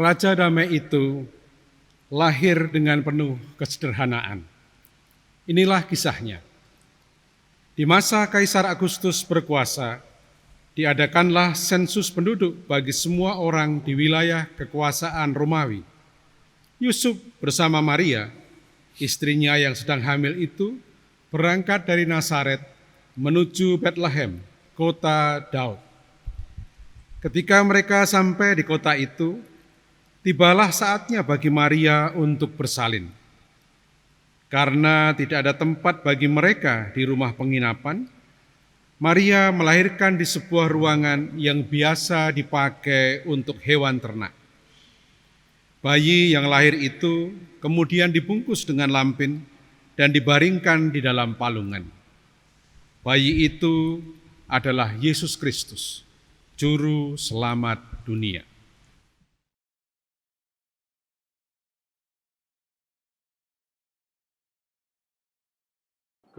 Raja damai itu lahir dengan penuh kesederhanaan. Inilah kisahnya. Di masa Kaisar Agustus berkuasa, diadakanlah sensus penduduk bagi semua orang di wilayah kekuasaan Romawi. Yusuf bersama Maria, istrinya yang sedang hamil itu, berangkat dari Nazaret menuju Betlehem, kota Daud. Ketika mereka sampai di kota itu, tibalah saatnya bagi Maria untuk bersalin. Karena tidak ada tempat bagi mereka di rumah penginapan, Maria melahirkan di sebuah ruangan yang biasa dipakai untuk hewan ternak. Bayi yang lahir itu kemudian dibungkus dengan lampin dan dibaringkan di dalam palungan. Bayi itu adalah Yesus Kristus, Juru Selamat dunia.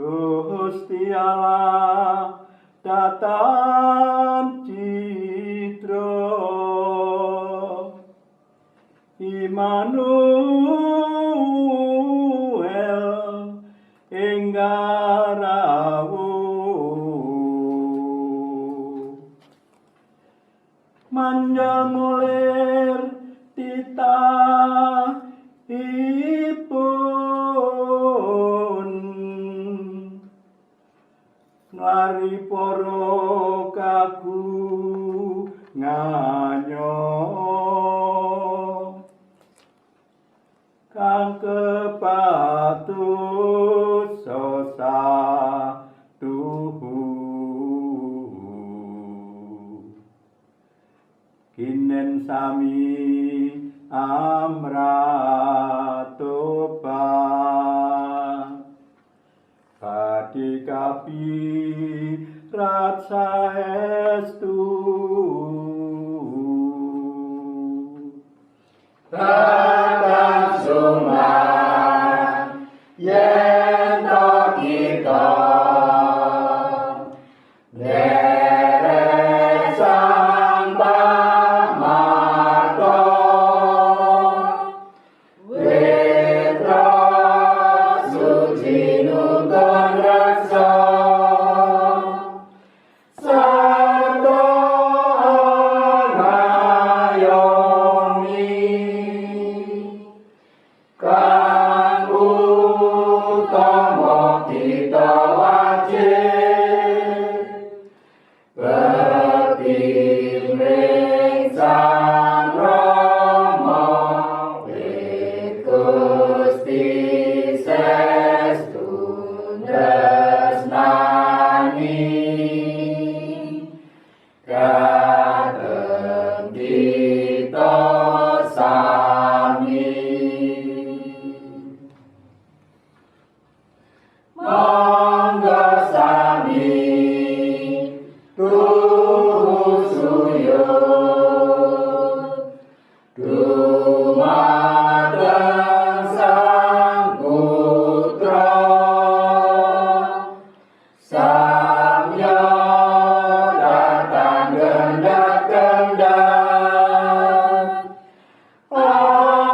Gusti Allah datang citra Immanuel enggarawu manjamulir titah lari poro kagungannya kang kepatus sosatuhu kinen sami amratoba Padikapi ratsa estu Tatang sumang yen to kita derek sang pamarto witra suci nutun raksa sarta ngayomi kang utama kita wajib bekti mring Sang Rama wit Gusti sestu tresnani kagem kita sami monggo sami tusuyuh dumateng Sang Putra samya datang gendak-gendak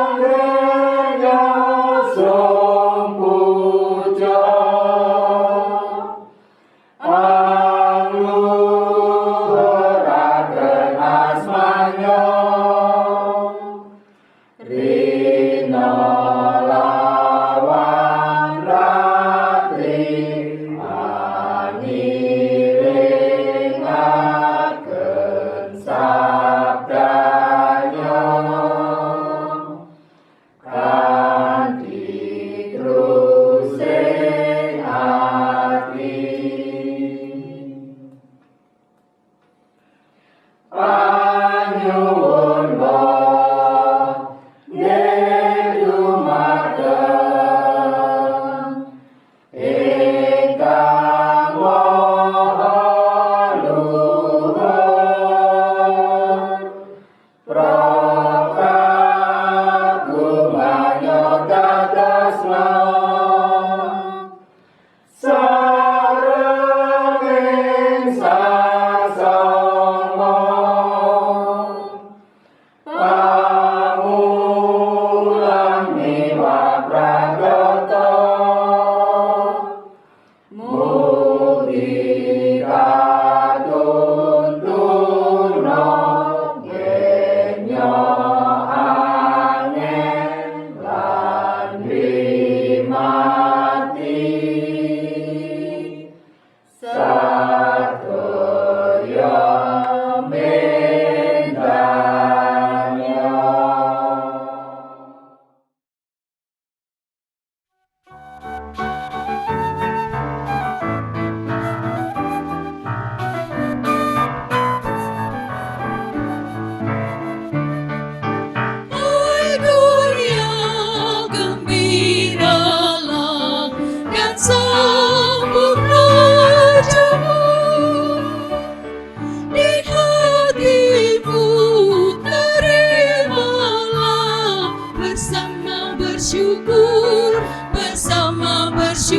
anggenya sung puja angluhuraken asmanya rina lawan ratri aniringaken sabdanya kanthi trusing ati panyuwun nggih dumateng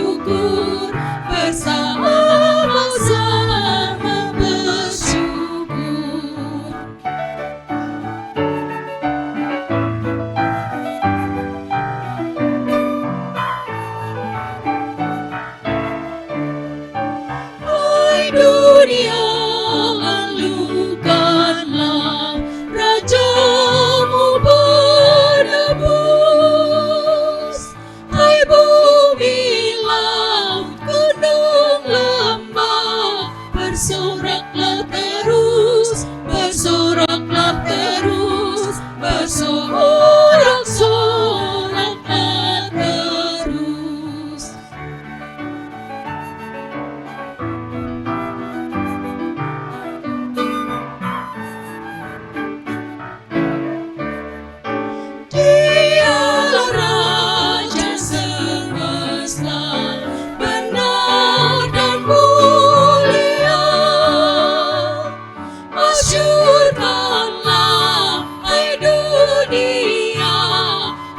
bersyukur, bersama-sama bersyukur. Hai dunia, lalukanlah rajamu penebus. Hai bumi, laut, gunung, lembah, bersoraklah terus, bersoraklah terus, bersorak-soraklah terus. Dialah Raja semesta, benar dan mulia. Masyurkanlah, hai dunia,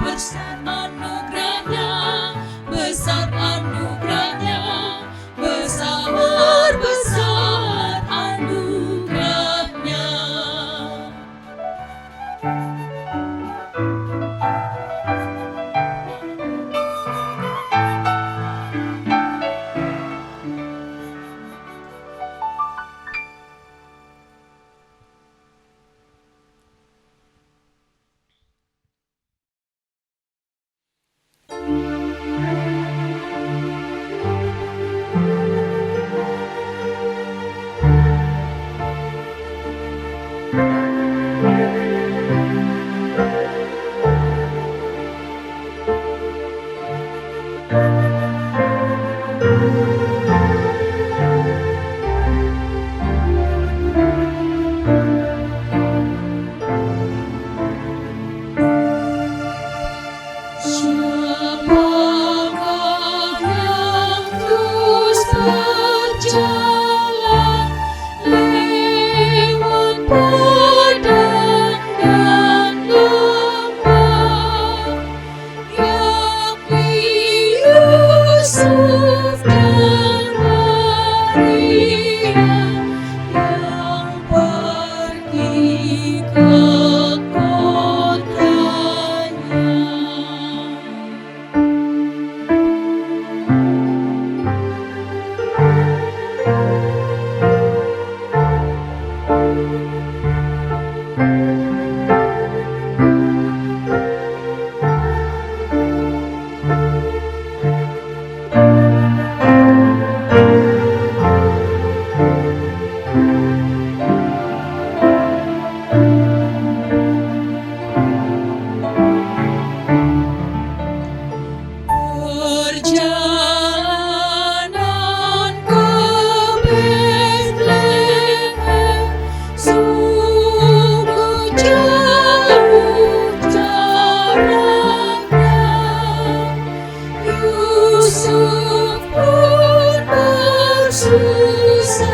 besar anugerahnya, besar anugerahnya, besar-besar anugerahnya. Siapakah yang terus berjalan lewat padang dan lembah, yakni Yusuf dan Maria yang pergi ke kotanya. Perjalanan ke Bethlehem sungguh jauh jaraknya. Yusuf pun bersusah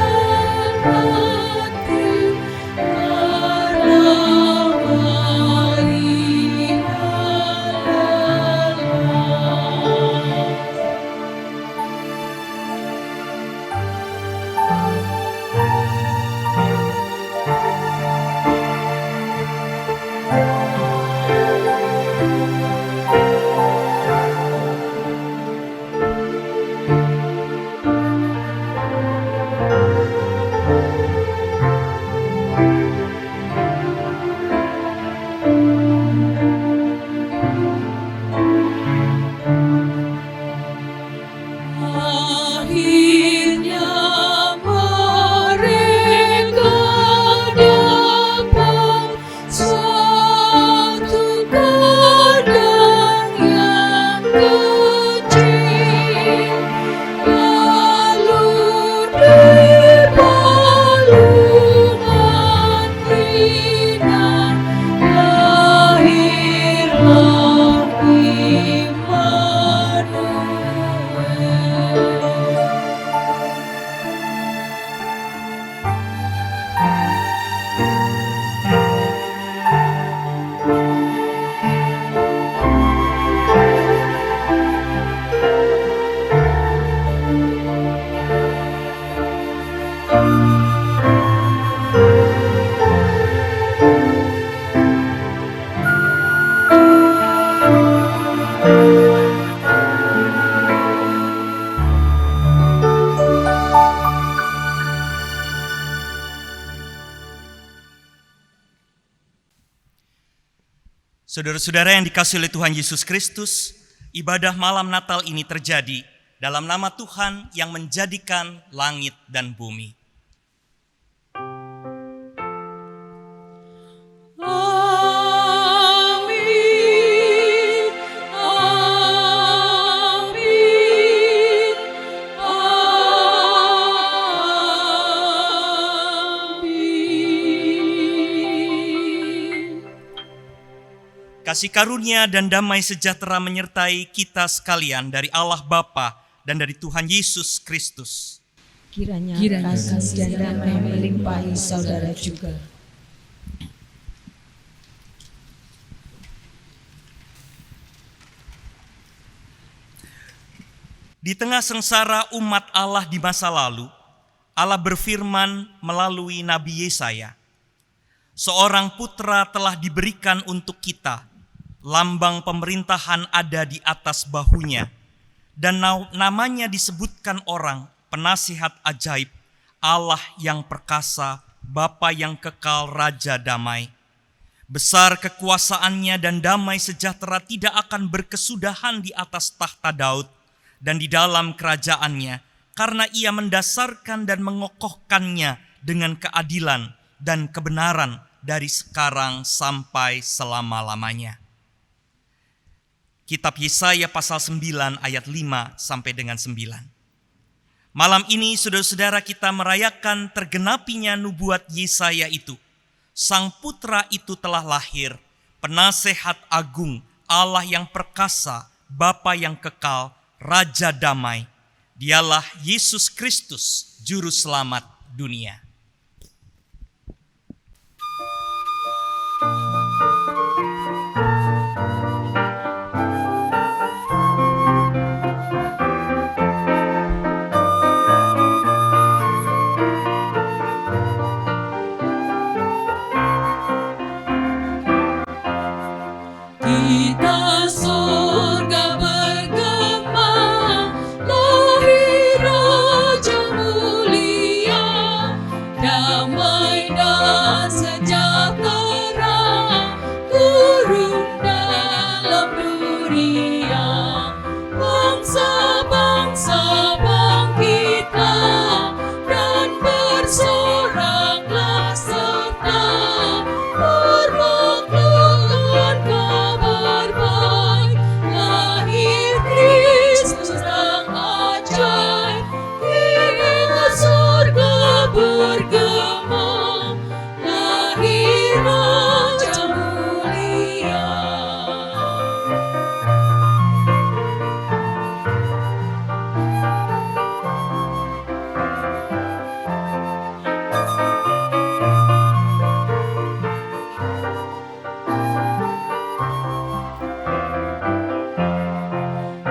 hati karena Maria lelah. Saudara-saudara yang dikasihi oleh Tuhan Yesus Kristus, ibadah malam Natal ini terjadi dalam nama Tuhan yang menjadikan langit dan bumi. Amin, amin, amin. Kasih karunia dan damai sejahtera menyertai kita sekalian dari Allah Bapa dan dari Tuhan Yesus Kristus. Kiranya kasih dan damai melimpahi saudara juga. Di tengah sengsara umat Allah di masa lalu, Allah berfirman melalui Nabi Yesaya, "Seorang putra telah diberikan untuk kita, lambang pemerintahan ada di atas bahunya, dan namanya disebutkan orang, penasihat ajaib, Allah yang perkasa, Bapa yang kekal, Raja damai. Besar kekuasaannya dan damai sejahtera tidak akan berkesudahan di atas tahta Daud dan di dalam kerajaannya, karena ia mendasarkan dan mengokohkannya dengan keadilan dan kebenaran dari sekarang sampai selama-lamanya." Kitab Yesaya pasal 9 ayat 5 sampai dengan 9. Malam ini saudara-saudara kita merayakan tergenapinya nubuat Yesaya itu. Sang putra itu telah lahir, penasehat agung, Allah yang perkasa, Bapa yang kekal, Raja damai. Dialah Yesus Kristus, Juru Selamat dunia. Kita surga bergema, lahir Raja mulia, damai dan sejahtera turun dalam dunia. Bangsa-bangsa bangkitlah dan bersoraklah serta bermaklumkan kabar baik, lahir Kristus yang ajaib. Kita surga bergema, lahir Raja mulia.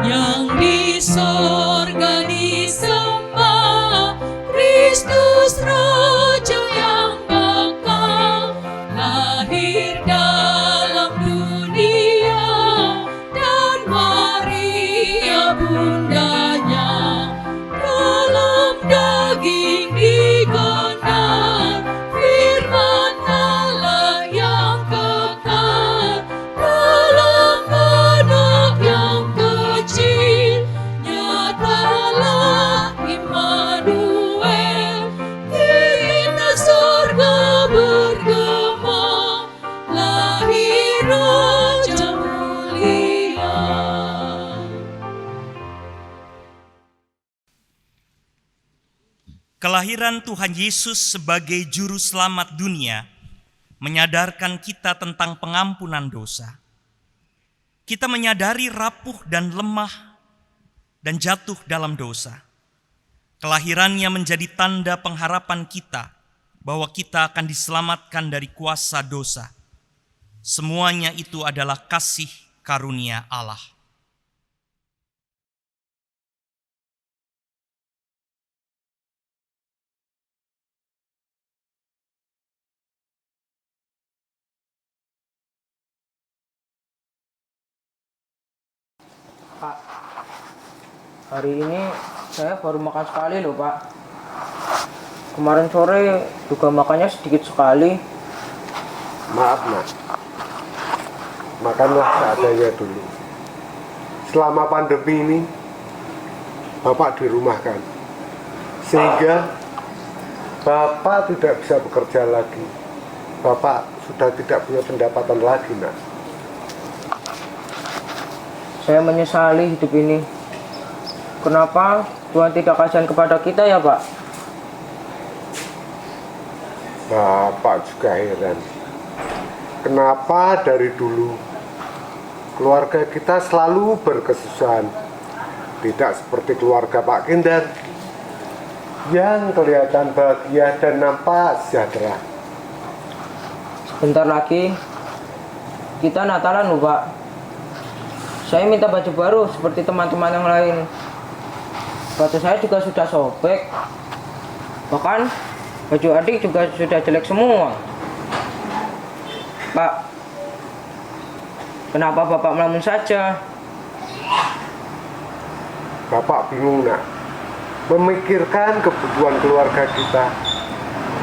Yang di sorga disembah, Kristus Raja yang bakal lahir dalam dunia, dan Maria bundanya dalam daging digendar. Firman Allah yang kekal dalam anak yang kecil, nyatalah Immanuel. Kita surga bergema, lahir Raja mulia. Kelahiran Tuhan Yesus sebagai Juru Selamat dunia menyadarkan kita tentang pengampunan dosa. Kita menyadari rapuh dan lemah dan jatuh dalam dosa. Kelahirannya menjadi tanda pengharapan kita bahwa kita akan diselamatkan dari kuasa dosa. Semuanya itu adalah kasih karunia Allah. Pak, hari ini saya baru makan sekali loh Pak. Kemarin sore juga makannya sedikit sekali. Maaf Mas, makanlah seadanya dulu. Selama pandemi ini, Bapak dirumahkan, sehingga Bapak tidak bisa bekerja lagi. Bapak sudah tidak punya pendapatan lagi, Nak. Saya menyesali hidup ini. Kenapa Tuhan tidak kasihan kepada kita ya, Pak? Bapak juga heran. Kenapa dari dulu keluarga kita selalu berkesusahan, tidak seperti keluarga Pak Kinder yang kelihatan bahagia dan nampak sejahtera. Sebentar lagi kita Natalan loh, Pak. Saya minta baju baru seperti teman-teman yang lain. Baju saya juga sudah sobek. Bahkan baju adik juga sudah jelek semua. Pak, kenapa Bapak melamun saja? Bapak bingung, Nak. Memikirkan kebutuhan keluarga kita.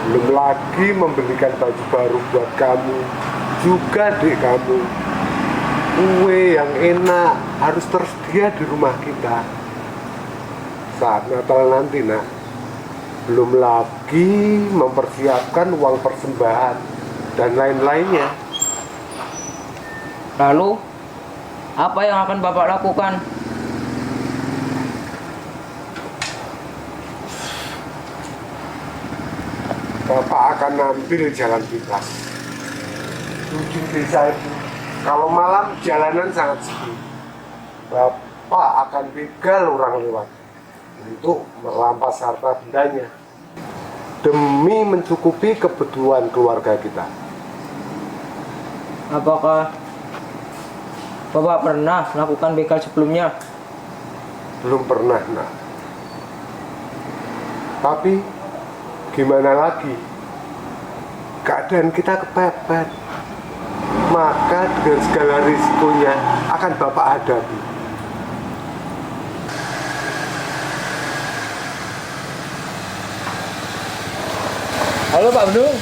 Belum lagi membelikan baju baru buat kamu, juga adik kamu. Kue yang enak harus tersedia di rumah kita saat Natal nanti, Nak. Belum lagi mempersiapkan uang persembahan dan lain-lainnya. Lalu, apa yang akan Bapak lakukan? Bapak akan ambil jalan pintas menuju desa itu. Kalau malam jalanan sangat sepi, Bapak akan begal orang lewat untuk merampas harta bendanya demi mencukupi kebutuhan keluarga kita. Apakah Bapak pernah melakukan begal sebelumnya? Belum pernah, Nak. Tapi gimana lagi? Keadaan kita kepepet. Maka dengan segala risikonya akan Bapak hadapi. Halo Pak Bendung.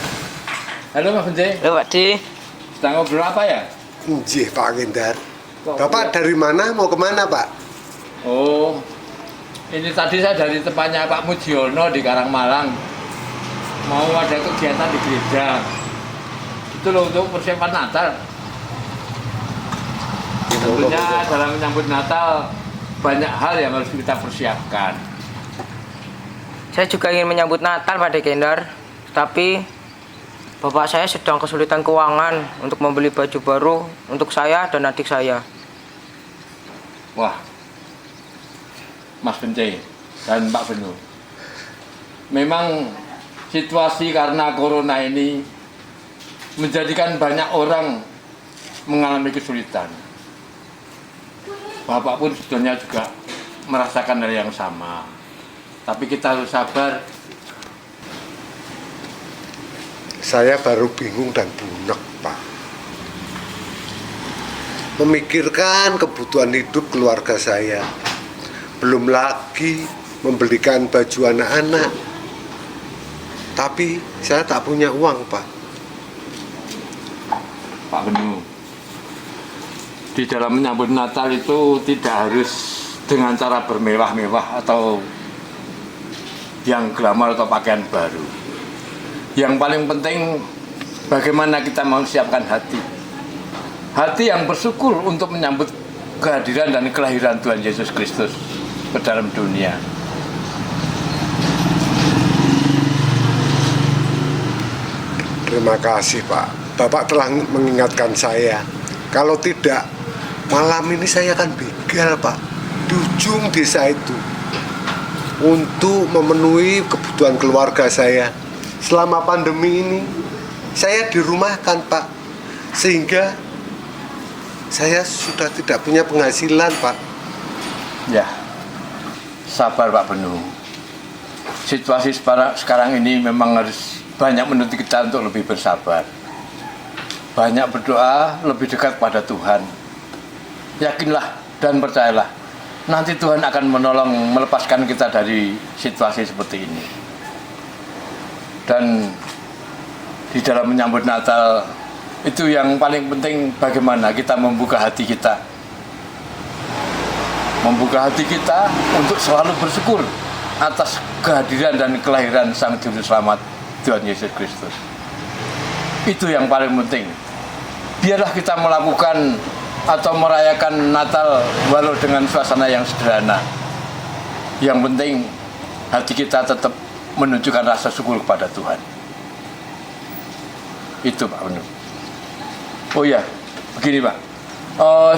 Halo Mas Benci. Halo Pak Di. Sedang ngobrol apa ya? Nggih, Pak Kindar. Bapak dari mana, mau kemana, Pak? Oh, ini tadi saya dari tempatnya Pak Mujiono di Karangmalang. Mau ada kegiatan di gereja. Itu loh untuk persiapan Natal. Tentunya dalam menyambut Natal banyak hal yang harus kita persiapkan. Saya juga ingin menyambut Natal Pak Dekender, tapi Bapak saya sedang kesulitan keuangan untuk membeli baju baru untuk saya dan adik saya. Wah, Mas Benci dan Pak Benu, memang situasi karena corona ini menjadikan banyak orang mengalami kesulitan. Bapak pun sebetulnya juga merasakan hal yang sama. Tapi kita harus sabar. Saya baru bingung dan bunek, Pak. Memikirkan kebutuhan hidup keluarga saya. Belum lagi membelikan baju anak-anak. Tapi saya tak punya uang, Pak. Pak Benu, di dalam menyambut Natal itu tidak harus dengan cara bermewah-mewah atau yang glamor atau pakaian baru. Yang paling penting bagaimana kita mau siapkan hati. Hati yang bersyukur untuk menyambut kehadiran dan kelahiran Tuhan Yesus Kristus ke dalam dunia. Terima kasih, Pak. Bapak telah mengingatkan saya. Kalau tidak, malam ini saya akan begal, Pak, di ujung desa itu untuk memenuhi kebutuhan keluarga saya. Selama pandemi ini, saya dirumahkan, Pak, sehingga saya sudah tidak punya penghasilan, Pak. Ya, sabar Pak Benu. Situasi sekarang ini memang harus banyak menuntut kita untuk lebih bersabar. Banyak berdoa, lebih dekat pada Tuhan. Yakinlah dan percayalah, nanti Tuhan akan menolong melepaskan kita dari situasi seperti ini. Dan di dalam menyambut Natal, Itu yang paling penting, bagaimana kita membuka hati kita. Membuka hati kita untuk selalu bersyukur atas kehadiran dan kelahiran Sang Juru Selamat Tuhan Yesus Kristus. Itu yang paling penting. Biarlah kita melakukan atau merayakan Natal walau dengan suasana yang sederhana. Yang penting hati kita tetap menunjukkan rasa syukur kepada Tuhan. Itu Pak Penuh. Oh ya, begini Pak.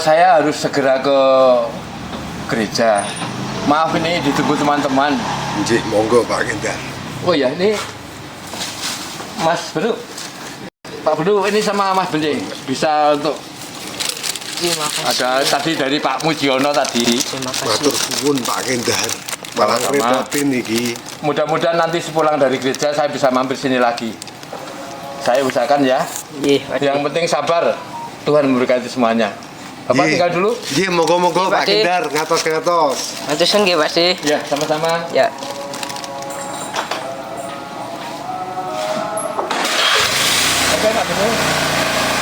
Saya harus segera ke gereja. Maaf ini ditunggu teman-teman. Nggih, monggo Pak Gendar. Oh ya, ini Mas Bedu. Pak Bedu ini sama Mas Beling bisa untuk ada tadi dari Pak Mujiono tadi. Matur suwun Pak Gendar. Malah ngerepotin iki. Mudah-mudahan nanti sepulang dari gereja saya bisa mampir sini lagi. Saya usahakan ya. Yang penting sabar. Tuhan memberkati semuanya. Bapak tinggal dulu. Nggih, monggo-monggo Pak Gendar, ngatos-ngatos. Ngatusen nggih Pak De. Ya, sama-sama. Ya. Oke, Pak Bedu.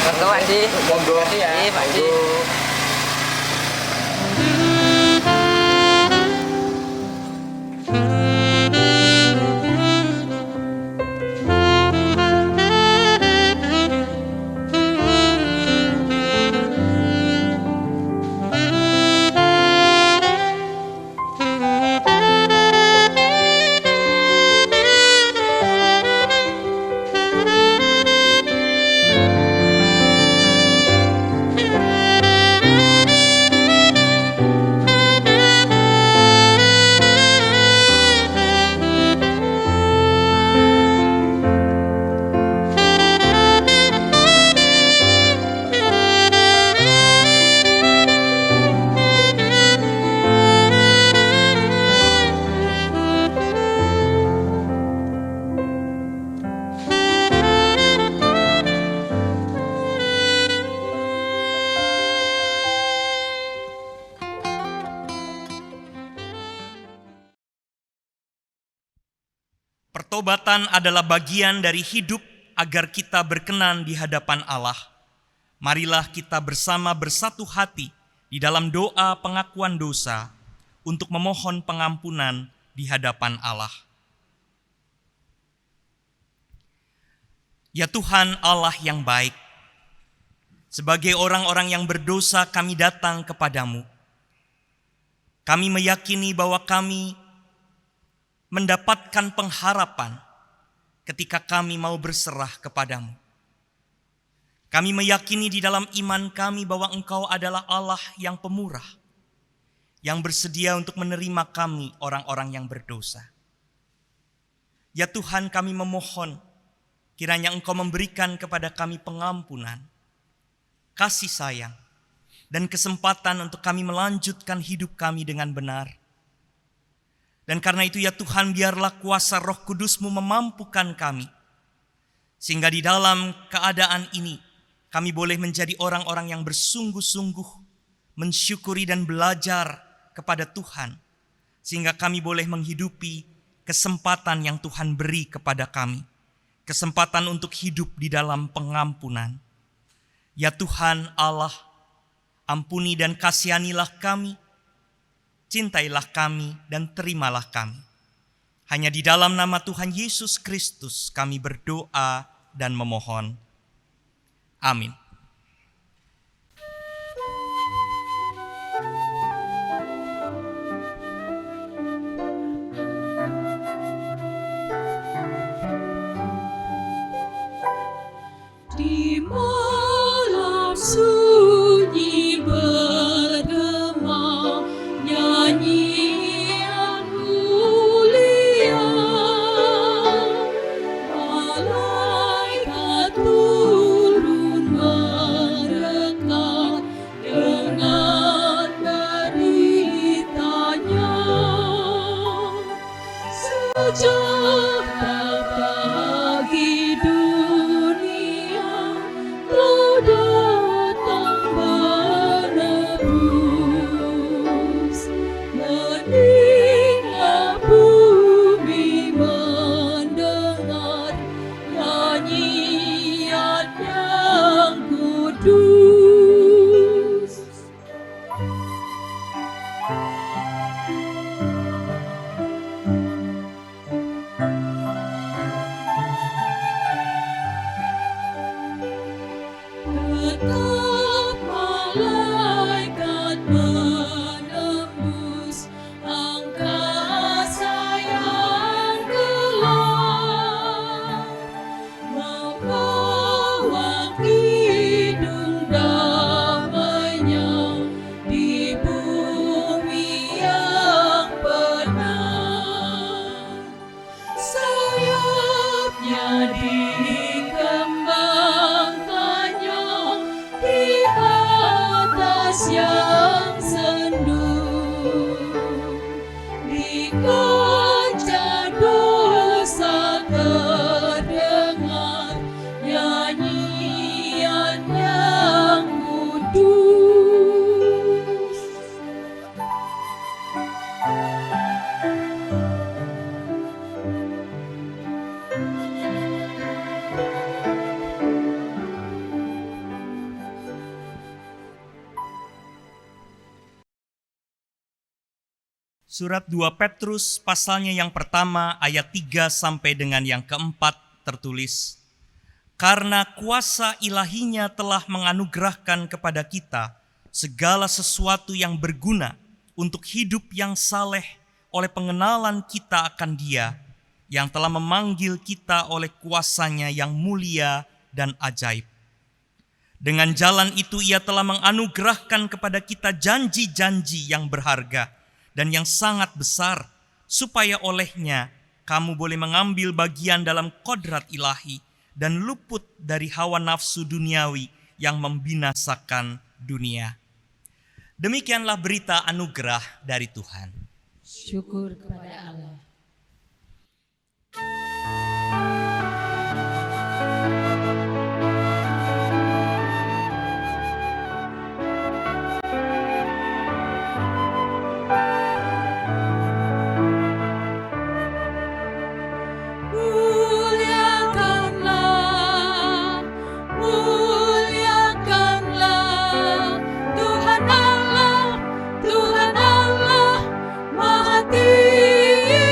Monggo Pak De. Monggo ya. Iya Pak De. Pertobatan adalah bagian dari hidup agar kita berkenan di hadapan Allah. Marilah kita bersama bersatu hati di dalam doa pengakuan dosa untuk memohon pengampunan di hadapan Allah. Ya Tuhan Allah yang baik, sebagai orang-orang yang berdosa kami datang kepadamu. Kami meyakini bahwa kami mendapatkan pengharapan ketika kami mau berserah kepadamu. Kami meyakini di dalam iman kami bahwa Engkau adalah Allah yang pemurah, yang bersedia untuk menerima kami orang-orang yang berdosa. Ya Tuhan, kami memohon kiranya Engkau memberikan kepada kami pengampunan, kasih sayang, dan kesempatan untuk kami melanjutkan hidup kami dengan benar. Dan karena itu ya Tuhan, biarlah kuasa Roh Kudus-Mu memampukan kami, sehingga di dalam keadaan ini kami boleh menjadi orang-orang yang bersungguh-sungguh mensyukuri dan belajar kepada Tuhan, sehingga kami boleh menghidupi kesempatan yang Tuhan beri kepada kami, kesempatan untuk hidup di dalam pengampunan. Ya Tuhan Allah, ampuni dan kasihanilah kami, cintailah kami dan terimalah kami. Hanya di dalam nama Tuhan Yesus Kristus kami berdoa dan memohon. Amin. Di malam sunyi bergema nyanyian mulia, malaikat turun merekat dengan beritanya. Sejahtera bagi dunia telah datang menebus. Heninglah bumi mendengar nyanyian yang Surat 2 Petrus pasalnya yang pertama ayat 3 sampai dengan yang keempat tertulis, karena kuasa ilahinya telah menganugerahkan kepada kita segala sesuatu yang berguna untuk hidup yang saleh oleh pengenalan kita akan Dia yang telah memanggil kita oleh kuasanya yang mulia dan ajaib. Dengan jalan itu Ia telah menganugerahkan kepada kita janji-janji yang berharga dan yang sangat besar, supaya olehnya kamu boleh mengambil bagian dalam kodrat ilahi dan luput dari hawa nafsu duniawi yang membinasakan dunia. Demikianlah berita anugerah dari Tuhan. Syukur kepada Allah. Muliakanlah, muliakanlah Tuhan Allah, Tuhan Allah Maha Tinggi.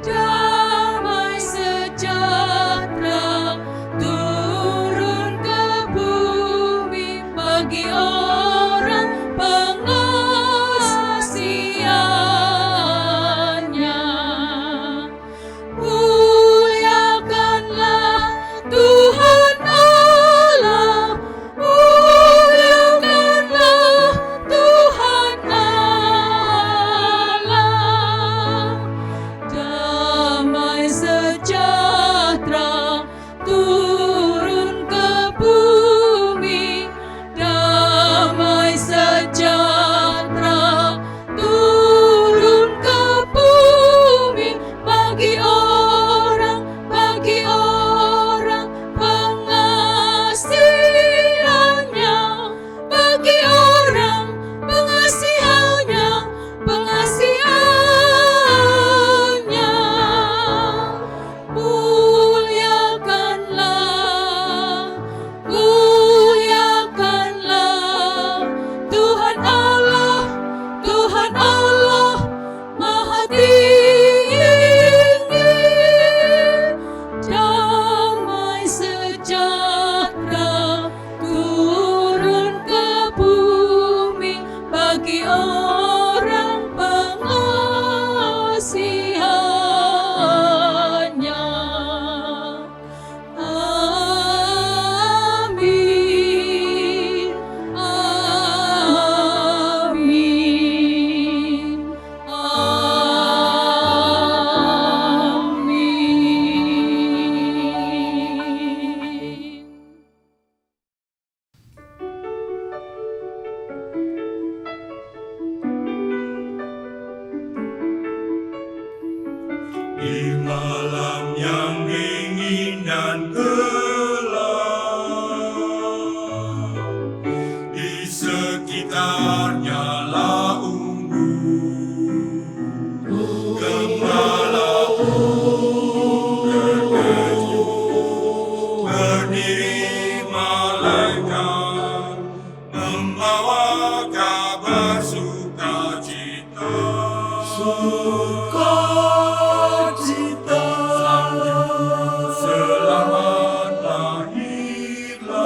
Damai sejahtera turun ke bumi bagi orang pengasihannya. Muliakanlah Tuhan Allah, muliakanlah Tuhan Allah. Damai sejahtera turun ke bumi, damai sejahtera turun ke bumi bagi orang pengasihannya, bagi orang pengasihannya, pengasihannya. Muliakanlah, muliakanlah Tuhan Allah, Tuhan Allah Maha Tinggi. Damai sejahtera turun ke bumi bagi orang pengasihannya. Amin, amin, amin. Di malam yang dingin dan gelap, di sekitarnya lah gembala terkejut, berdiri malaikat membawa kabar sukacita. Selamat lahirlah,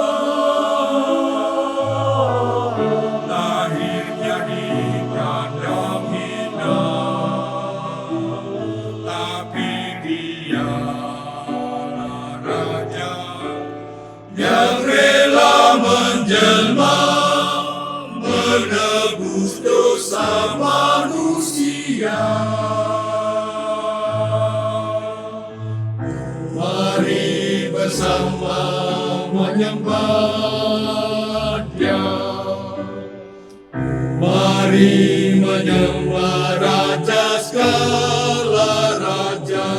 lahirnya di kandang indah, tapi dialah raja yang rela menjelma, menebus dosa manusia. Mari bersama menyembah Dia. Mari menyembah Raja segala raja.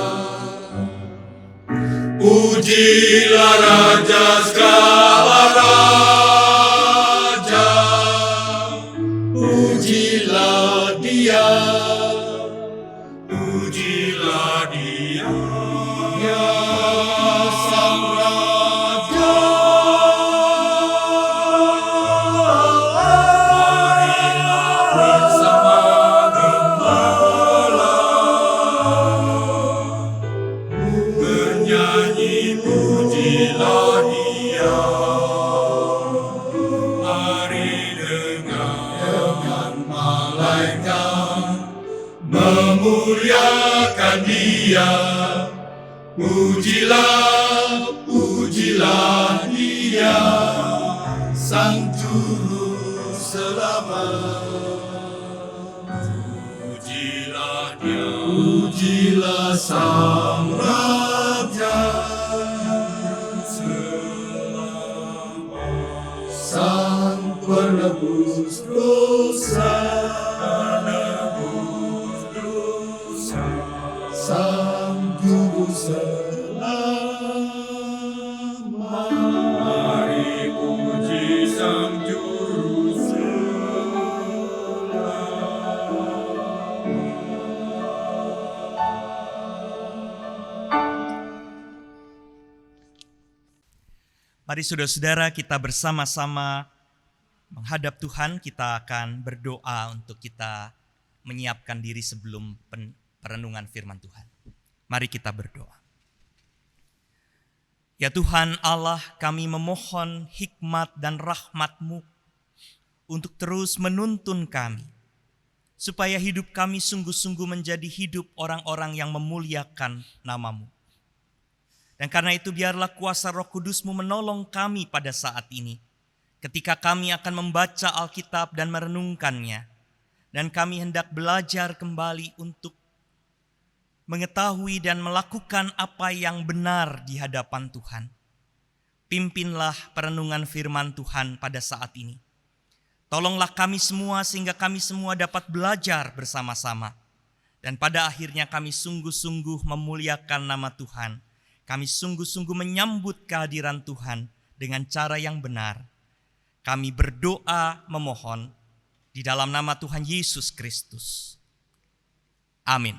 Pujilah Raja segala raja. Pujilah Dia. Pujilah Dia. Ya Sang Raja. Marilah bersama memuliakan Dia. Pujilah, pujilah Dia, Sang Juru Selamat. Pujilah Dia, pujilah Sang Raja selamat, Sang Penebus dosa, penebus dosa, Sang Juru Selamat. Mari puji Sang Juru Mari saudara-saudara kita bersama-sama menghadap Tuhan, kita akan berdoa untuk kita menyiapkan diri sebelum perenungan firman Tuhan. Mari kita berdoa. Ya Tuhan Allah, kami memohon hikmat dan rahmat-Mu untuk terus menuntun kami, supaya hidup kami sungguh-sungguh menjadi hidup orang-orang yang memuliakan nama-Mu. Dan karena itu biarlah kuasa Roh Kudus-Mu menolong kami pada saat ini, ketika kami akan membaca Alkitab dan merenungkannya, dan kami hendak belajar kembali untuk mengetahui dan melakukan apa yang benar di hadapan Tuhan. Pimpinlah perenungan firman Tuhan pada saat ini. Tolonglah kami semua sehingga kami semua dapat belajar bersama-sama. Dan pada akhirnya kami sungguh-sungguh memuliakan nama Tuhan. Kami sungguh-sungguh menyambut kehadiran Tuhan dengan cara yang benar. Kami berdoa memohon di dalam nama Tuhan Yesus Kristus. Amin.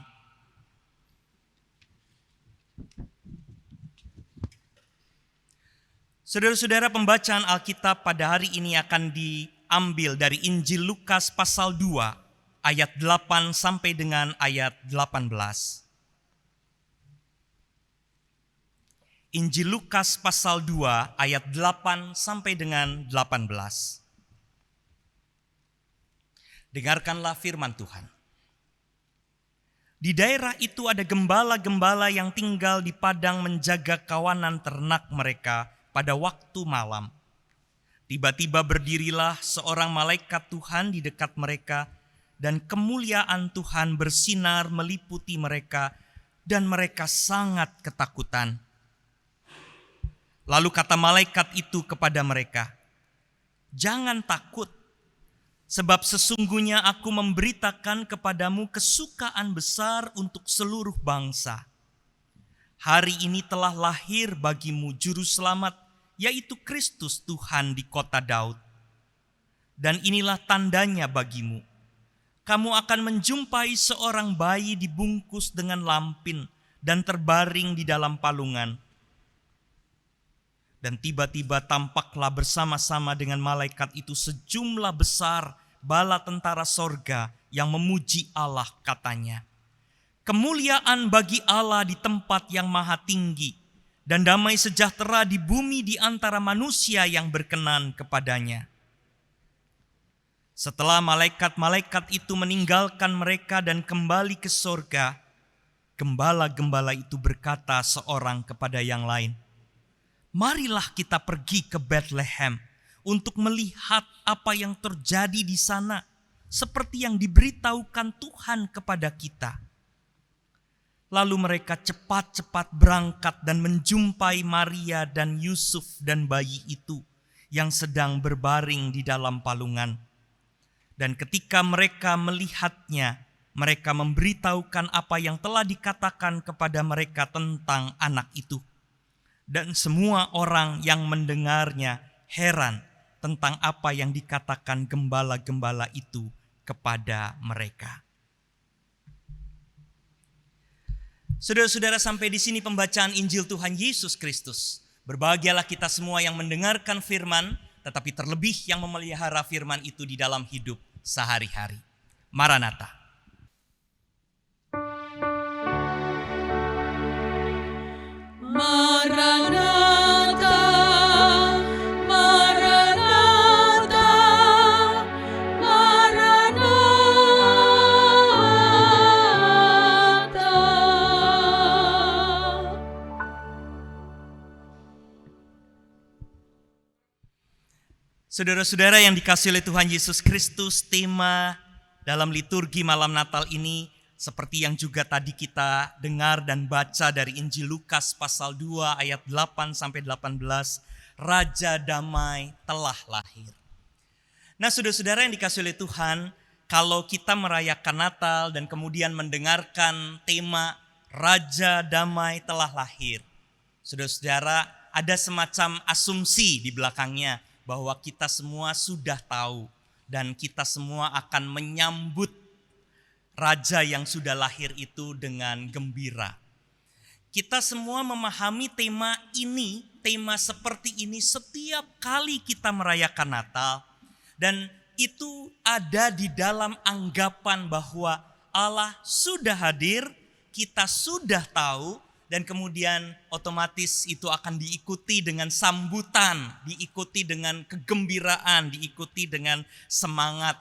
Saudara-saudara, pembacaan Alkitab pada hari ini akan diambil dari Injil Lukas pasal 2 ayat 8 sampai dengan ayat 18. Injil Lukas pasal 2 ayat 8 sampai dengan 18. Dengarkanlah firman Tuhan. Di daerah itu ada gembala-gembala yang tinggal di padang menjaga kawanan ternak mereka pada waktu malam. Tiba-tiba berdirilah seorang malaikat Tuhan di dekat mereka, dan kemuliaan Tuhan bersinar meliputi mereka, dan mereka sangat ketakutan. Lalu kata malaikat itu kepada mereka, "Jangan takut, sebab sesungguhnya aku memberitakan kepadamu kesukaan besar untuk seluruh bangsa. Hari ini telah lahir bagimu juru selamat, yaitu Kristus Tuhan di kota Daud. Dan inilah tandanya bagimu. Kamu akan menjumpai seorang bayi dibungkus dengan lampin dan terbaring di dalam palungan." Dan tiba-tiba tampaklah bersama-sama dengan malaikat itu sejumlah besar bala tentara sorga yang memuji Allah, katanya, "Kemuliaan bagi Allah di tempat yang maha tinggi, dan damai sejahtera di bumi di antara manusia yang berkenan kepadanya." Setelah malaikat-malaikat itu meninggalkan mereka dan kembali ke sorga, gembala-gembala itu berkata seorang kepada yang lain, "Marilah kita pergi ke Bethlehem untuk melihat apa yang terjadi di sana, seperti yang diberitahukan Tuhan kepada kita." Lalu mereka cepat-cepat berangkat dan menjumpai Maria dan Yusuf dan bayi itu yang sedang berbaring di dalam palungan. Dan ketika mereka melihatnya, mereka memberitahukan apa yang telah dikatakan kepada mereka tentang anak itu. Dan semua orang yang mendengarnya heran tentang apa yang dikatakan gembala-gembala itu kepada mereka. Saudara-saudara, sampai di sini pembacaan Injil Tuhan Yesus Kristus. Berbahagialah kita semua yang mendengarkan firman, tetapi terlebih yang memelihara firman itu di dalam hidup sehari-hari. Maranatha. Maranatha, Maranatha, Maranatha. Saudara-saudara yang dikasihi oleh Tuhan Yesus Kristus, tema dalam liturgi malam Natal ini seperti yang juga tadi kita dengar dan baca dari Injil Lukas pasal 2 ayat 8 sampai 18, Raja Damai telah lahir. Nah, saudara-saudara yang dikasihi oleh Tuhan, kalau kita merayakan Natal dan kemudian mendengarkan tema Raja Damai telah lahir, saudara-saudara, ada semacam asumsi di belakangnya bahwa kita semua sudah tahu dan kita semua akan menyambut Raja yang sudah lahir itu dengan gembira. Kita semua memahami tema ini, tema seperti ini setiap kali kita merayakan Natal. Dan itu ada di dalam anggapan bahwa Allah sudah hadir, kita sudah tahu, dan kemudian otomatis itu akan diikuti dengan sambutan, diikuti dengan kegembiraan, diikuti dengan semangat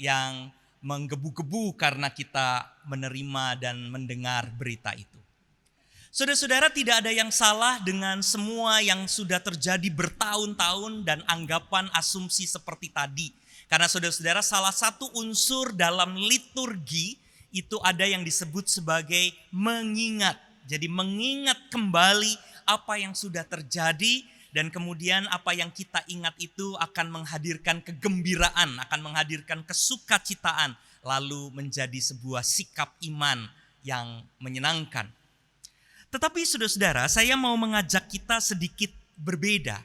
yang menggebu-gebu karena kita menerima dan mendengar berita itu. Saudara-saudara, tidak ada yang salah dengan semua yang sudah terjadi bertahun-tahun dan anggapan asumsi seperti tadi. Karena saudara-saudara, salah satu unsur dalam liturgi itu ada yang disebut sebagai mengingat. Jadi mengingat kembali apa yang sudah terjadi dan kemudian apa yang kita ingat itu akan menghadirkan kegembiraan, akan menghadirkan kesukacitaan, lalu menjadi sebuah sikap iman yang menyenangkan. Tetapi saudara-saudara, saya mau mengajak kita sedikit berbeda.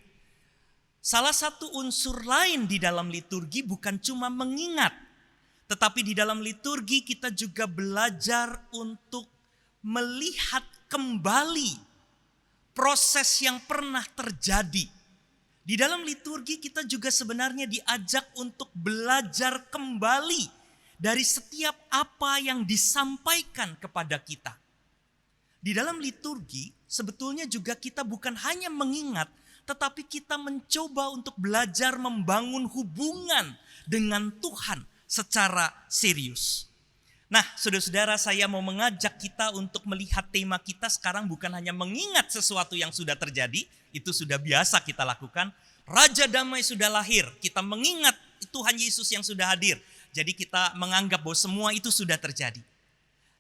Salah satu unsur lain di dalam liturgi bukan cuma mengingat, tetapi di dalam liturgi kita juga belajar untuk melihat kembali proses yang pernah terjadi. Di dalam liturgi kita juga sebenarnya diajak untuk belajar kembali dari setiap apa yang disampaikan kepada kita. Di dalam liturgi sebetulnya juga kita bukan hanya mengingat, tetapi kita mencoba untuk belajar membangun hubungan dengan Tuhan secara serius. Nah, saudara-saudara, saya mau mengajak kita untuk melihat tema kita sekarang bukan hanya mengingat sesuatu yang sudah terjadi, itu sudah biasa kita lakukan. Raja Damai sudah lahir, kita mengingat Tuhan Yesus yang sudah hadir. Jadi kita menganggap bahwa semua itu sudah terjadi.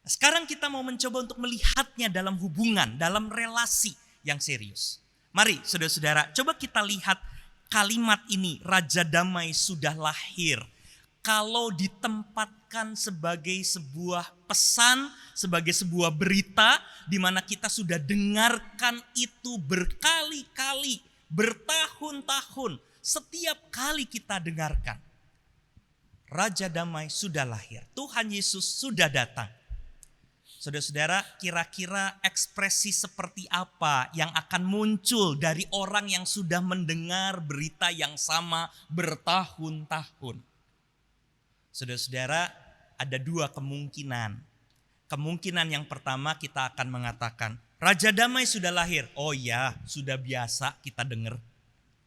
Sekarang kita mau mencoba untuk melihatnya dalam hubungan, dalam relasi yang serius. Mari saudara-saudara, coba kita lihat kalimat ini, Raja Damai sudah lahir. Kalau ditempatkan sebagai sebuah pesan, sebagai sebuah berita di mana kita sudah dengarkan itu berkali-kali, bertahun-tahun, setiap kali kita dengarkan. Raja Damai sudah lahir, Tuhan Yesus sudah datang. Saudara-saudara, kira-kira ekspresi seperti apa yang akan muncul dari orang yang sudah mendengar berita yang sama bertahun-tahun? Saudara-saudara, ada dua kemungkinan. Kemungkinan yang pertama kita akan mengatakan, Raja Damai sudah lahir. Oh ya, sudah biasa kita dengar.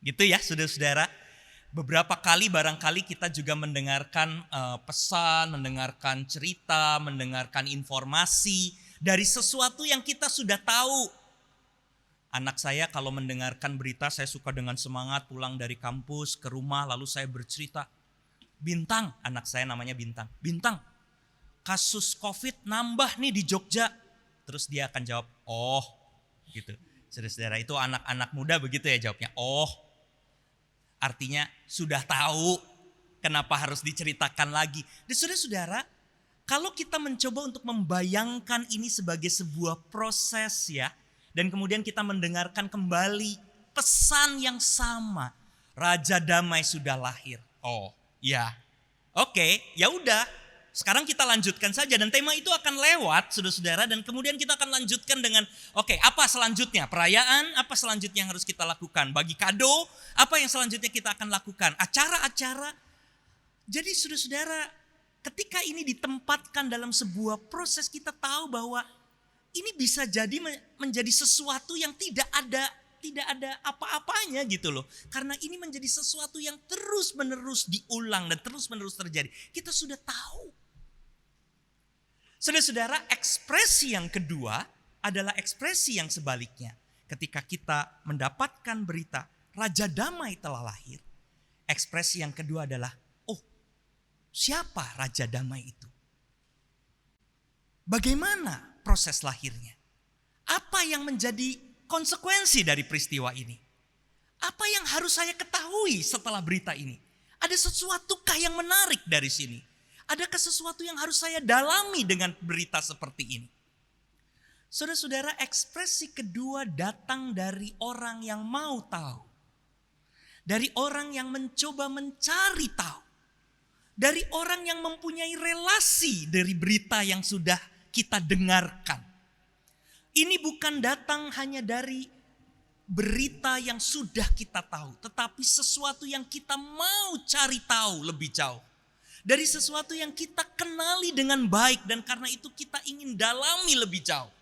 Gitu ya saudara-saudara. Beberapa kali barangkali kita juga mendengarkan pesan, mendengarkan cerita, mendengarkan informasi dari sesuatu yang kita sudah tahu. Anak saya kalau mendengarkan berita, saya suka dengan semangat pulang dari kampus ke rumah lalu saya bercerita. Bintang, anak saya namanya Bintang. Bintang, kasus COVID nambah nih di Jogja. Terus dia akan jawab, oh gitu. Saudara-saudara, itu anak-anak muda begitu ya jawabnya, oh. Artinya sudah tahu kenapa harus diceritakan lagi. Dan saudara-saudara, kalau kita mencoba untuk membayangkan ini sebagai sebuah proses ya. Dan kemudian kita mendengarkan kembali pesan yang sama. Raja Damai sudah lahir. Oh ya, oke, ya udah. Sekarang kita lanjutkan saja dan tema itu akan lewat, saudara-saudara, dan kemudian kita akan lanjutkan dengan oke, apa selanjutnya? Perayaan, apa selanjutnya yang harus kita lakukan? Bagi kado, apa yang selanjutnya kita akan lakukan? Acara-acara. Jadi saudara-saudara, ketika ini ditempatkan dalam sebuah proses, kita tahu bahwa ini bisa jadi menjadi sesuatu yang tidak ada apa-apanya gitu loh. Karena ini menjadi sesuatu yang terus-menerus diulang dan terus-menerus terjadi. Kita sudah tahu. Saudara-saudara, ekspresi yang kedua adalah ekspresi yang sebaliknya. Ketika kita mendapatkan berita Raja Damai telah lahir, Ekspresi yang kedua adalah, oh, siapa Raja Damai itu? Bagaimana proses lahirnya? Apa yang menjadi konsekuensi dari peristiwa ini? Apa yang harus saya ketahui setelah berita ini? Ada sesuatukah yang menarik dari sini? Adakah sesuatu yang harus saya dalami dengan berita seperti ini? Saudara-saudara, ekspresi kedua datang dari orang yang mau tahu. Dari orang yang mencoba mencari tahu. Dari orang yang mempunyai relasi dari berita yang sudah kita dengarkan. Ini bukan datang hanya dari berita yang sudah kita tahu, tetapi sesuatu yang kita mau cari tahu lebih jauh. Dari sesuatu yang kita kenali dengan baik dan karena itu kita ingin dalami lebih jauh.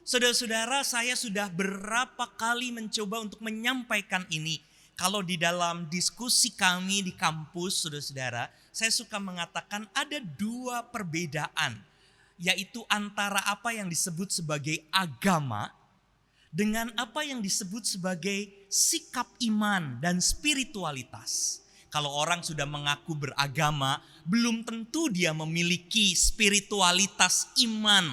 Saudara-saudara, saya sudah berapa kali mencoba untuk menyampaikan ini. Kalau di dalam diskusi kami di kampus, saudara-saudara, saya suka mengatakan ada dua perbedaan. Yaitu antara apa yang disebut sebagai agama dengan apa yang disebut sebagai sikap iman dan spiritualitas. Kalau orang sudah mengaku beragama, belum tentu dia memiliki spiritualitas iman.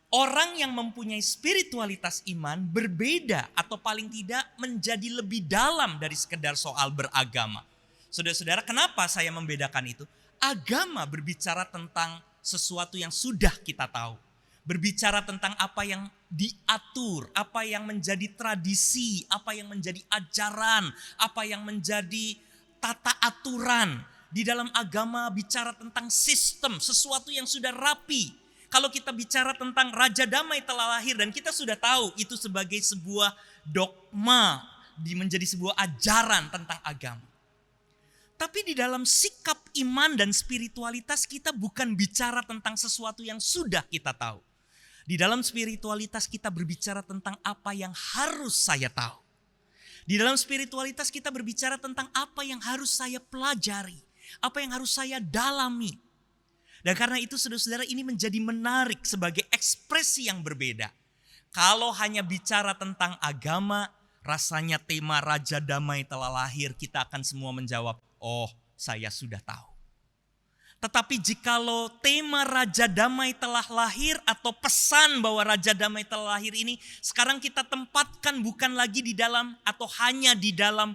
Orang yang mempunyai spiritualitas iman berbeda atau paling tidak menjadi lebih dalam dari sekedar soal beragama. Saudara-saudara, kenapa saya membedakan itu? Agama berbicara tentang sesuatu yang sudah kita tahu. Berbicara tentang apa yang diatur, apa yang menjadi tradisi, apa yang menjadi ajaran, apa yang menjadi tata aturan. Di dalam agama bicara tentang sistem, sesuatu yang sudah rapi. Kalau kita bicara tentang Raja Damai telah lahir dan kita sudah tahu itu sebagai sebuah dogma, menjadi sebuah ajaran tentang agama. Tapi di dalam sikap iman dan spiritualitas kita bukan bicara tentang sesuatu yang sudah kita tahu. Di dalam spiritualitas kita berbicara tentang apa yang harus saya tahu. Di dalam spiritualitas kita berbicara tentang apa yang harus saya pelajari, apa yang harus saya dalami. Dan karena itu saudara-saudara, ini menjadi menarik sebagai ekspresi yang berbeda. Kalau hanya bicara tentang agama, rasanya tema Raja Damai telah lahir, kita akan semua menjawab, oh saya sudah tahu. Tetapi jikalau tema Raja Damai telah lahir atau pesan bahwa Raja Damai telah lahir ini sekarang kita tempatkan bukan lagi di dalam atau hanya di dalam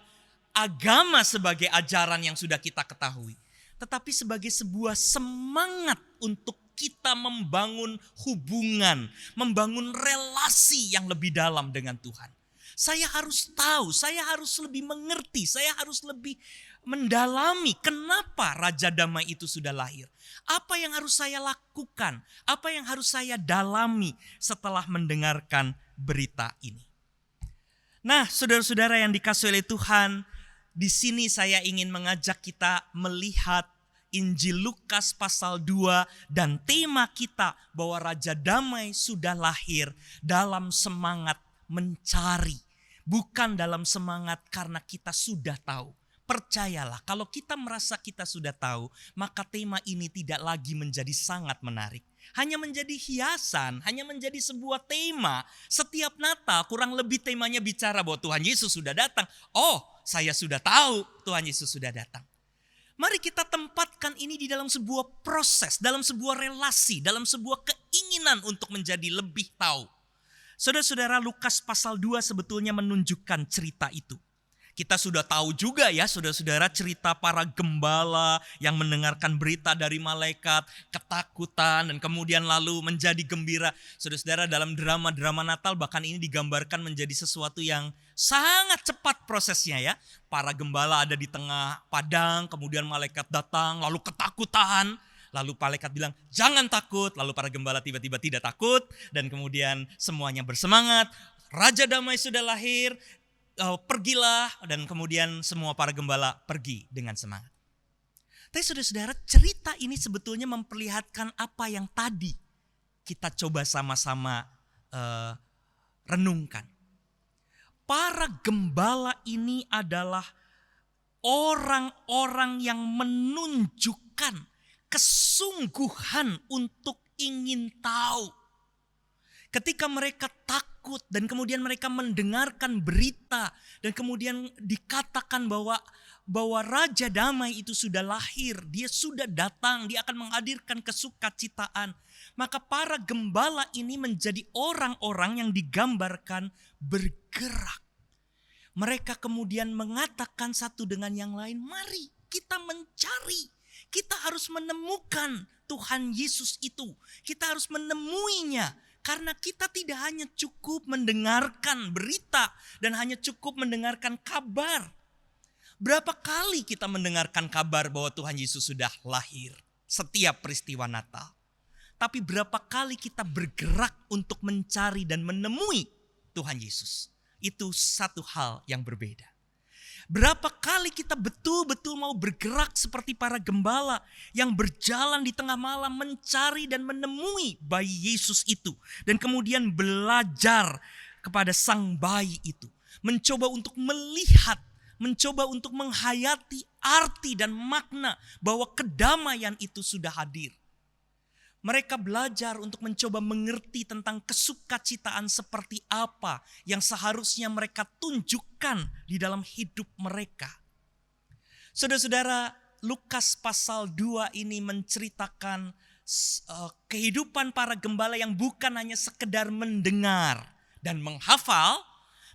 agama sebagai ajaran yang sudah kita ketahui. Tetapi sebagai sebuah semangat untuk kita membangun hubungan, membangun relasi yang lebih dalam dengan Tuhan. Saya harus tahu, saya harus lebih mengerti, saya harus lebih mendalami kenapa Raja Damai itu sudah lahir. Apa yang harus saya lakukan, apa yang harus saya dalami setelah mendengarkan berita ini. Nah, saudara-saudara yang dikasihi oleh Tuhan, di sini saya ingin mengajak kita melihat Injil Lukas pasal 2 dan tema kita bahwa Raja Damai sudah lahir dalam semangat mencari. Bukan dalam semangat karena kita sudah tahu. Percayalah, kalau kita merasa kita sudah tahu, maka tema ini tidak lagi menjadi sangat menarik. Hanya menjadi hiasan, hanya menjadi sebuah tema. Setiap Natal kurang lebih temanya bicara bahwa Tuhan Yesus sudah datang. Oh, saya sudah tahu Tuhan Yesus sudah datang. Mari kita tempatkan ini di dalam sebuah proses, dalam sebuah relasi, dalam sebuah keinginan untuk menjadi lebih tahu. Saudara-saudara, Lukas pasal 2 sebetulnya menunjukkan cerita itu. Kita sudah tahu juga ya saudara-saudara cerita para gembala yang mendengarkan berita dari malaikat, ketakutan dan kemudian lalu menjadi gembira. Saudara-saudara, dalam drama-drama Natal bahkan ini digambarkan menjadi sesuatu yang sangat cepat prosesnya ya. Para gembala ada di tengah padang, kemudian malaikat datang lalu ketakutan. Lalu malaikat bilang jangan takut, lalu para gembala tiba-tiba tidak takut dan kemudian semuanya bersemangat. Raja Damai sudah lahir. Pergilah dan kemudian semua para gembala pergi dengan semangat. Tapi saudara-saudara, cerita ini sebetulnya memperlihatkan apa yang tadi kita coba sama-sama renungkan. Para gembala ini adalah orang-orang yang menunjukkan kesungguhan untuk ingin tahu. Ketika mereka takut dan kemudian mereka mendengarkan berita dan kemudian dikatakan bahwa Raja Damai itu sudah lahir, dia sudah datang, dia akan menghadirkan kesukacitaan. Maka para gembala ini menjadi orang-orang yang digambarkan bergerak. Mereka kemudian mengatakan satu dengan yang lain, mari kita mencari. Kita harus menemukan Tuhan Yesus itu. Kita harus menemuinya. Karena kita tidak hanya cukup mendengarkan berita dan hanya cukup mendengarkan kabar. Berapa kali kita mendengarkan kabar bahwa Tuhan Yesus sudah lahir setiap peristiwa Natal. Tapi berapa kali kita bergerak untuk mencari dan menemui Tuhan Yesus. Itu satu hal yang berbeda. Berapa kali kita betul-betul mau bergerak seperti para gembala yang berjalan di tengah malam mencari dan menemui bayi Yesus itu. Dan kemudian belajar kepada sang bayi itu. Mencoba untuk melihat, mencoba untuk menghayati arti dan makna bahwa kedamaian itu sudah hadir. Mereka belajar untuk mencoba mengerti tentang kesukacitaan seperti apa yang seharusnya mereka tunjukkan di dalam hidup mereka. Saudara-saudara, Lukas pasal 2 ini menceritakan kehidupan para gembala yang bukan hanya sekedar mendengar dan menghafal,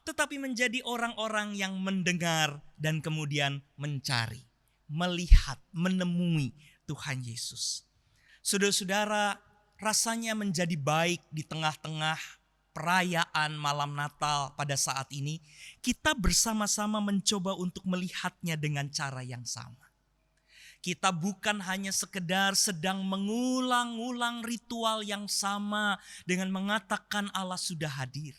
tetapi menjadi orang-orang yang mendengar dan kemudian mencari, melihat, menemui Tuhan Yesus. Saudara-saudara, rasanya menjadi baik di tengah-tengah perayaan malam Natal pada saat ini, kita bersama-sama mencoba untuk melihatnya dengan cara yang sama. Kita bukan hanya sekedar sedang mengulang-ulang ritual yang sama dengan mengatakan Allah sudah hadir.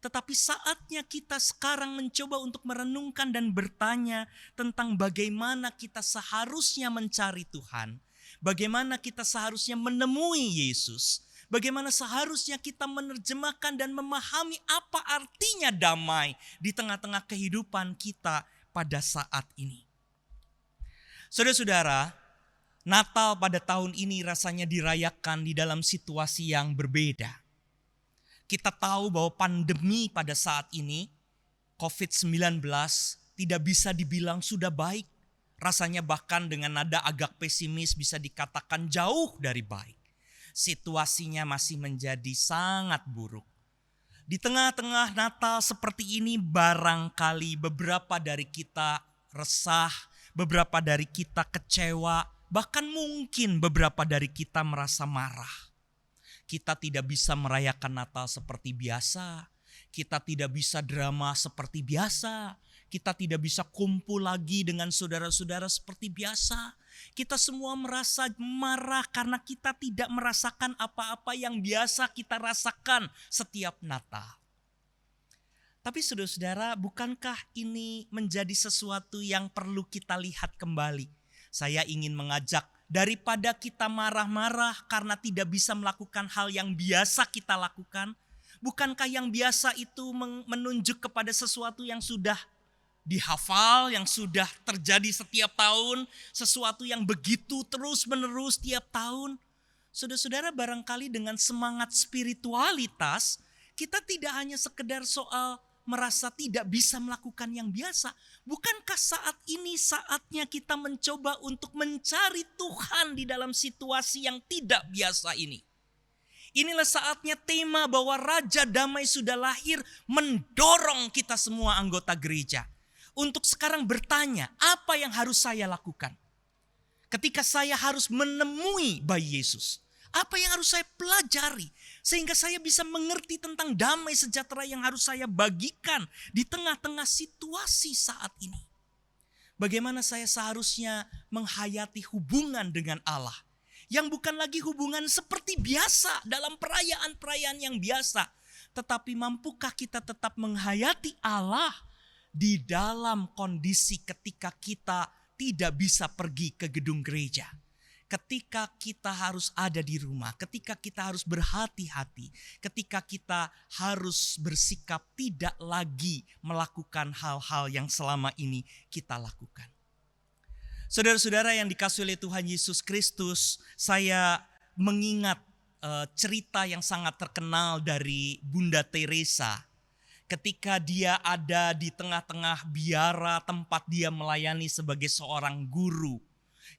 Tetapi saatnya kita sekarang mencoba untuk merenungkan dan bertanya tentang bagaimana kita seharusnya mencari Tuhan. Bagaimana kita seharusnya menemui Yesus. Bagaimana seharusnya kita menerjemahkan dan memahami apa artinya damai di tengah-tengah kehidupan kita pada saat ini. Saudara-saudara, Natal pada tahun ini rasanya dirayakan di dalam situasi yang berbeda. Kita tahu bahwa pandemi pada saat ini, COVID-19 tidak bisa dibilang sudah baik. Rasanya bahkan dengan nada agak pesimis bisa dikatakan jauh dari baik. Situasinya masih menjadi sangat buruk. Di tengah-tengah Natal seperti ini barangkali beberapa dari kita resah, beberapa dari kita kecewa, bahkan mungkin beberapa dari kita merasa marah. Kita tidak bisa merayakan Natal seperti biasa. Kita tidak bisa drama seperti biasa. Kita tidak bisa kumpul lagi dengan saudara-saudara seperti biasa. Kita semua merasa marah karena kita tidak merasakan apa-apa yang biasa kita rasakan setiap Natal. Tapi saudara-saudara, bukankah ini menjadi sesuatu yang perlu kita lihat kembali? Saya ingin mengajak, daripada kita marah-marah karena tidak bisa melakukan hal yang biasa kita lakukan, bukankah yang biasa itu menunjuk kepada sesuatu yang sudah dihafal, yang sudah terjadi setiap tahun, sesuatu yang begitu terus-menerus tiap tahun? Saudara-saudara, barangkali dengan semangat spiritualitas, kita tidak hanya sekedar soal merasa tidak bisa melakukan yang biasa. Bukankah saat ini saatnya kita mencoba untuk mencari Tuhan di dalam situasi yang tidak biasa ini? Inilah saatnya tema bahwa Raja Damai sudah lahir mendorong kita semua anggota gereja untuk sekarang bertanya, apa yang harus saya lakukan? Ketika saya harus menemui bayi Yesus, apa yang harus saya pelajari sehingga saya bisa mengerti tentang damai sejahtera yang harus saya bagikan di tengah-tengah situasi saat ini? Bagaimana saya seharusnya menghayati hubungan dengan Allah yang bukan lagi hubungan seperti biasa dalam perayaan-perayaan yang biasa, tetapi mampukah kita tetap menghayati Allah di dalam kondisi ketika kita tidak bisa pergi ke gedung gereja, ketika kita harus ada di rumah, ketika kita harus berhati-hati, ketika kita harus bersikap tidak lagi melakukan hal-hal yang selama ini kita lakukan. Saudara-saudara yang dikasihi oleh Tuhan Yesus Kristus, saya mengingat cerita yang sangat terkenal dari Bunda Teresa. Ketika dia ada di tengah-tengah biara tempat dia melayani sebagai seorang guru.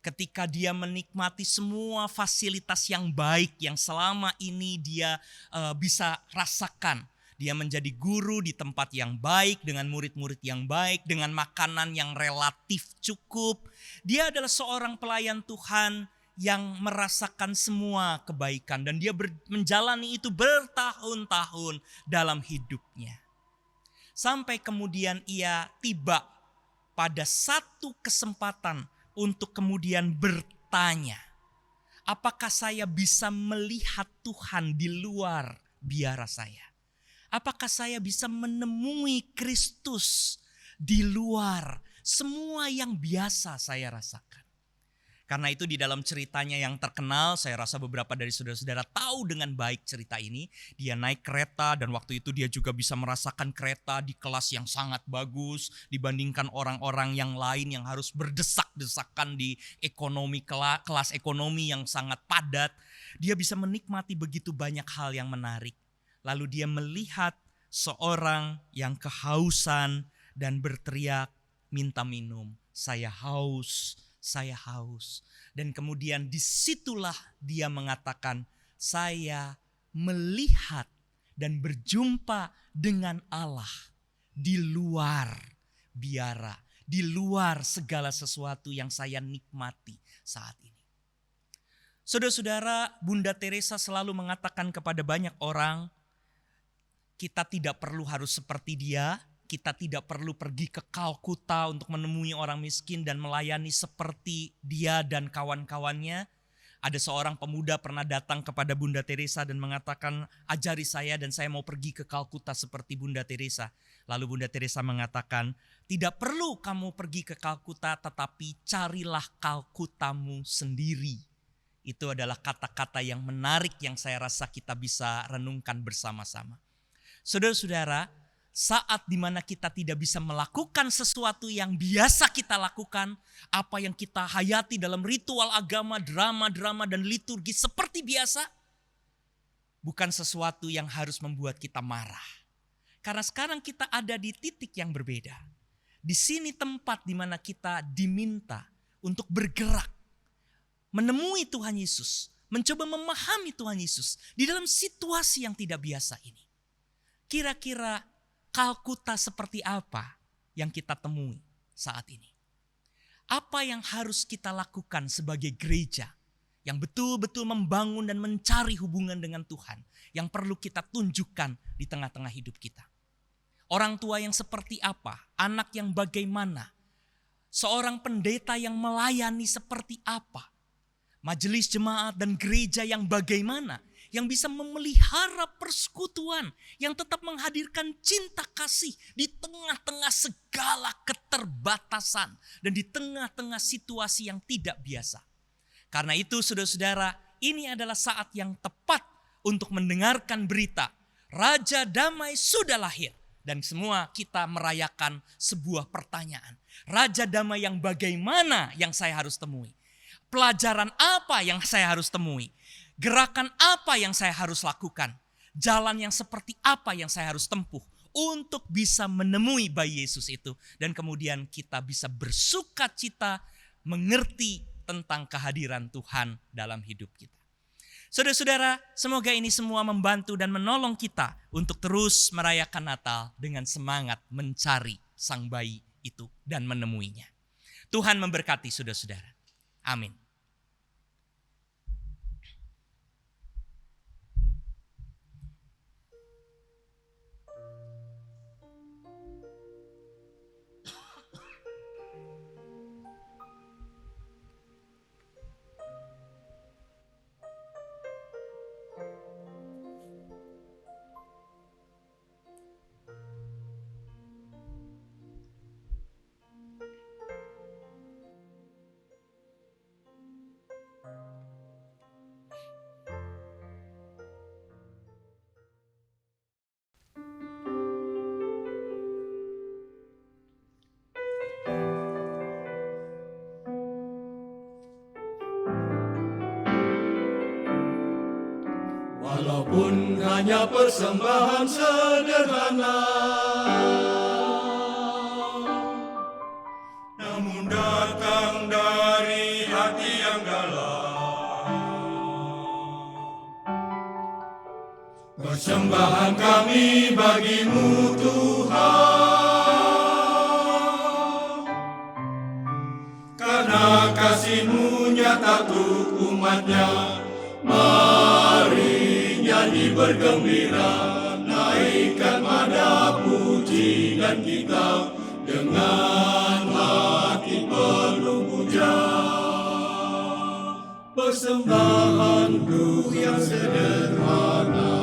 Ketika dia menikmati semua fasilitas yang baik yang selama ini dia bisa rasakan. Dia menjadi guru di tempat yang baik, dengan murid-murid yang baik, dengan makanan yang relatif cukup. Dia adalah seorang pelayan Tuhan yang merasakan semua kebaikan. Dan dia menjalani itu bertahun-tahun dalam hidupnya. Sampai kemudian ia tiba pada satu kesempatan untuk kemudian bertanya, apakah saya bisa melihat Tuhan di luar biara saya? Apakah saya bisa menemui Kristus di luar semua yang biasa saya rasakan? Karena itu di dalam ceritanya yang terkenal, saya rasa beberapa dari saudara-saudara tahu dengan baik cerita ini. Dia naik kereta dan waktu itu dia juga bisa merasakan kereta di kelas yang sangat bagus dibandingkan orang-orang yang lain yang harus berdesak-desakan di kelas ekonomi yang sangat padat. Dia bisa menikmati begitu banyak hal yang menarik. Lalu dia melihat seorang yang kehausan dan berteriak minta minum. Saya haus. Saya haus. Dan kemudian disitulah dia mengatakan, saya melihat dan berjumpa dengan Allah di luar biara, di luar segala sesuatu yang saya nikmati saat ini. Saudara-saudara, Bunda Teresa selalu mengatakan kepada banyak orang, kita tidak perlu harus seperti dia. Kita tidak perlu pergi ke Kalkuta untuk menemui orang miskin dan melayani seperti dia dan kawan-kawannya. Ada seorang pemuda pernah datang kepada Bunda Teresa dan mengatakan, ajari saya dan saya mau pergi ke Kalkuta seperti Bunda Teresa. Lalu Bunda Teresa mengatakan, tidak perlu kamu pergi ke Kalkuta tetapi carilah Kalkutamu sendiri. Itu adalah kata-kata yang menarik yang saya rasa kita bisa renungkan bersama-sama. Saudara-saudara, saat dimana kita tidak bisa melakukan sesuatu yang biasa kita lakukan, apa yang kita hayati dalam ritual agama, drama-drama dan liturgi seperti biasa, bukan sesuatu yang harus membuat kita marah. Karena sekarang kita ada di titik yang berbeda. Di sini tempat dimana kita diminta untuk bergerak, menemui Tuhan Yesus, mencoba memahami Tuhan Yesus di dalam situasi yang tidak biasa ini. Kira-kira Kalkuta seperti apa yang kita temui saat ini? Apa yang harus kita lakukan sebagai gereja yang betul-betul membangun dan mencari hubungan dengan Tuhan yang perlu kita tunjukkan di tengah-tengah hidup kita? Orang tua yang seperti apa? Anak yang bagaimana? Seorang pendeta yang melayani seperti apa? Majelis jemaat dan gereja yang bagaimana? Yang bisa memelihara persekutuan, yang tetap menghadirkan cinta kasih di tengah-tengah segala keterbatasan dan di tengah-tengah situasi yang tidak biasa. Karena itu saudara-saudara, ini adalah saat yang tepat untuk mendengarkan berita Raja Damai sudah lahir. Dan semua kita merayakan sebuah pertanyaan. Raja Damai yang bagaimana yang saya harus temui? Pelajaran apa yang saya harus temui? Gerakan apa yang saya harus lakukan? Jalan yang seperti apa yang saya harus tempuh untuk bisa menemui bayi Yesus itu? Dan kemudian kita bisa bersuka cita mengerti tentang kehadiran Tuhan dalam hidup kita. Saudara-saudara, semoga ini semua membantu dan menolong kita untuk terus merayakan Natal dengan semangat mencari sang bayi itu dan menemuinya. Tuhan memberkati saudara-saudara. Amin. walaupun hanya persembahan sederhana, namun datang dari hati yang dalam. Persembahan kami bagimu Tuhan, karena kasih-Mu nyata untuk umat-Nya. Mari nyanyi bergembira, naikkan nada puji dan kita dengan hati penuh puja. Persembahanku yang sederhana,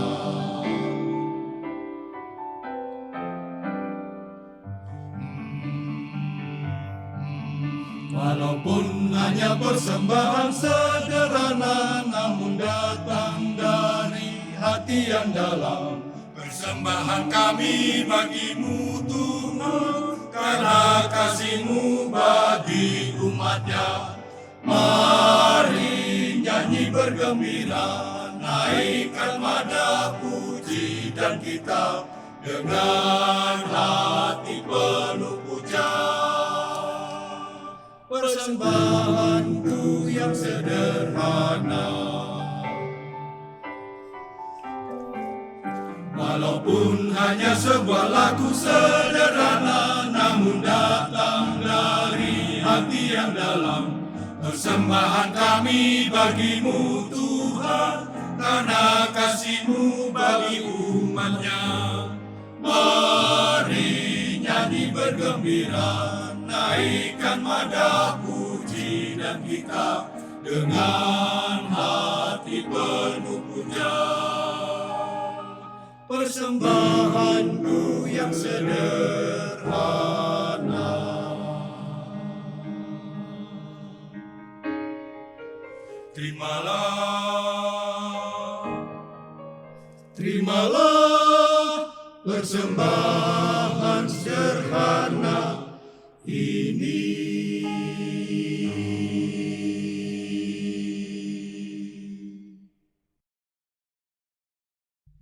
walaupun hanya persembahan sederhana, namun datang dari hati yang dalam. Persembahan kami bagimu Tuhan, karena kasih-Mu bagi umat-Nya. Mari nyanyi bergembira, naikkan nada puji dan kita dengan hati penuh puja. Persembahanku yang sederhana, walaupun hanya sebuah lagu sederhana, namun datang dari hati yang dalam. Persembahan kami bagimu Tuhan, karena kasih-Mu bagi umat-Nya. Mari nyanyi bergembira, naikkan nada puji dan kita dengan hati penuh puja. Persembahanku yang sederhana, terimalah persembahan sederhana ini.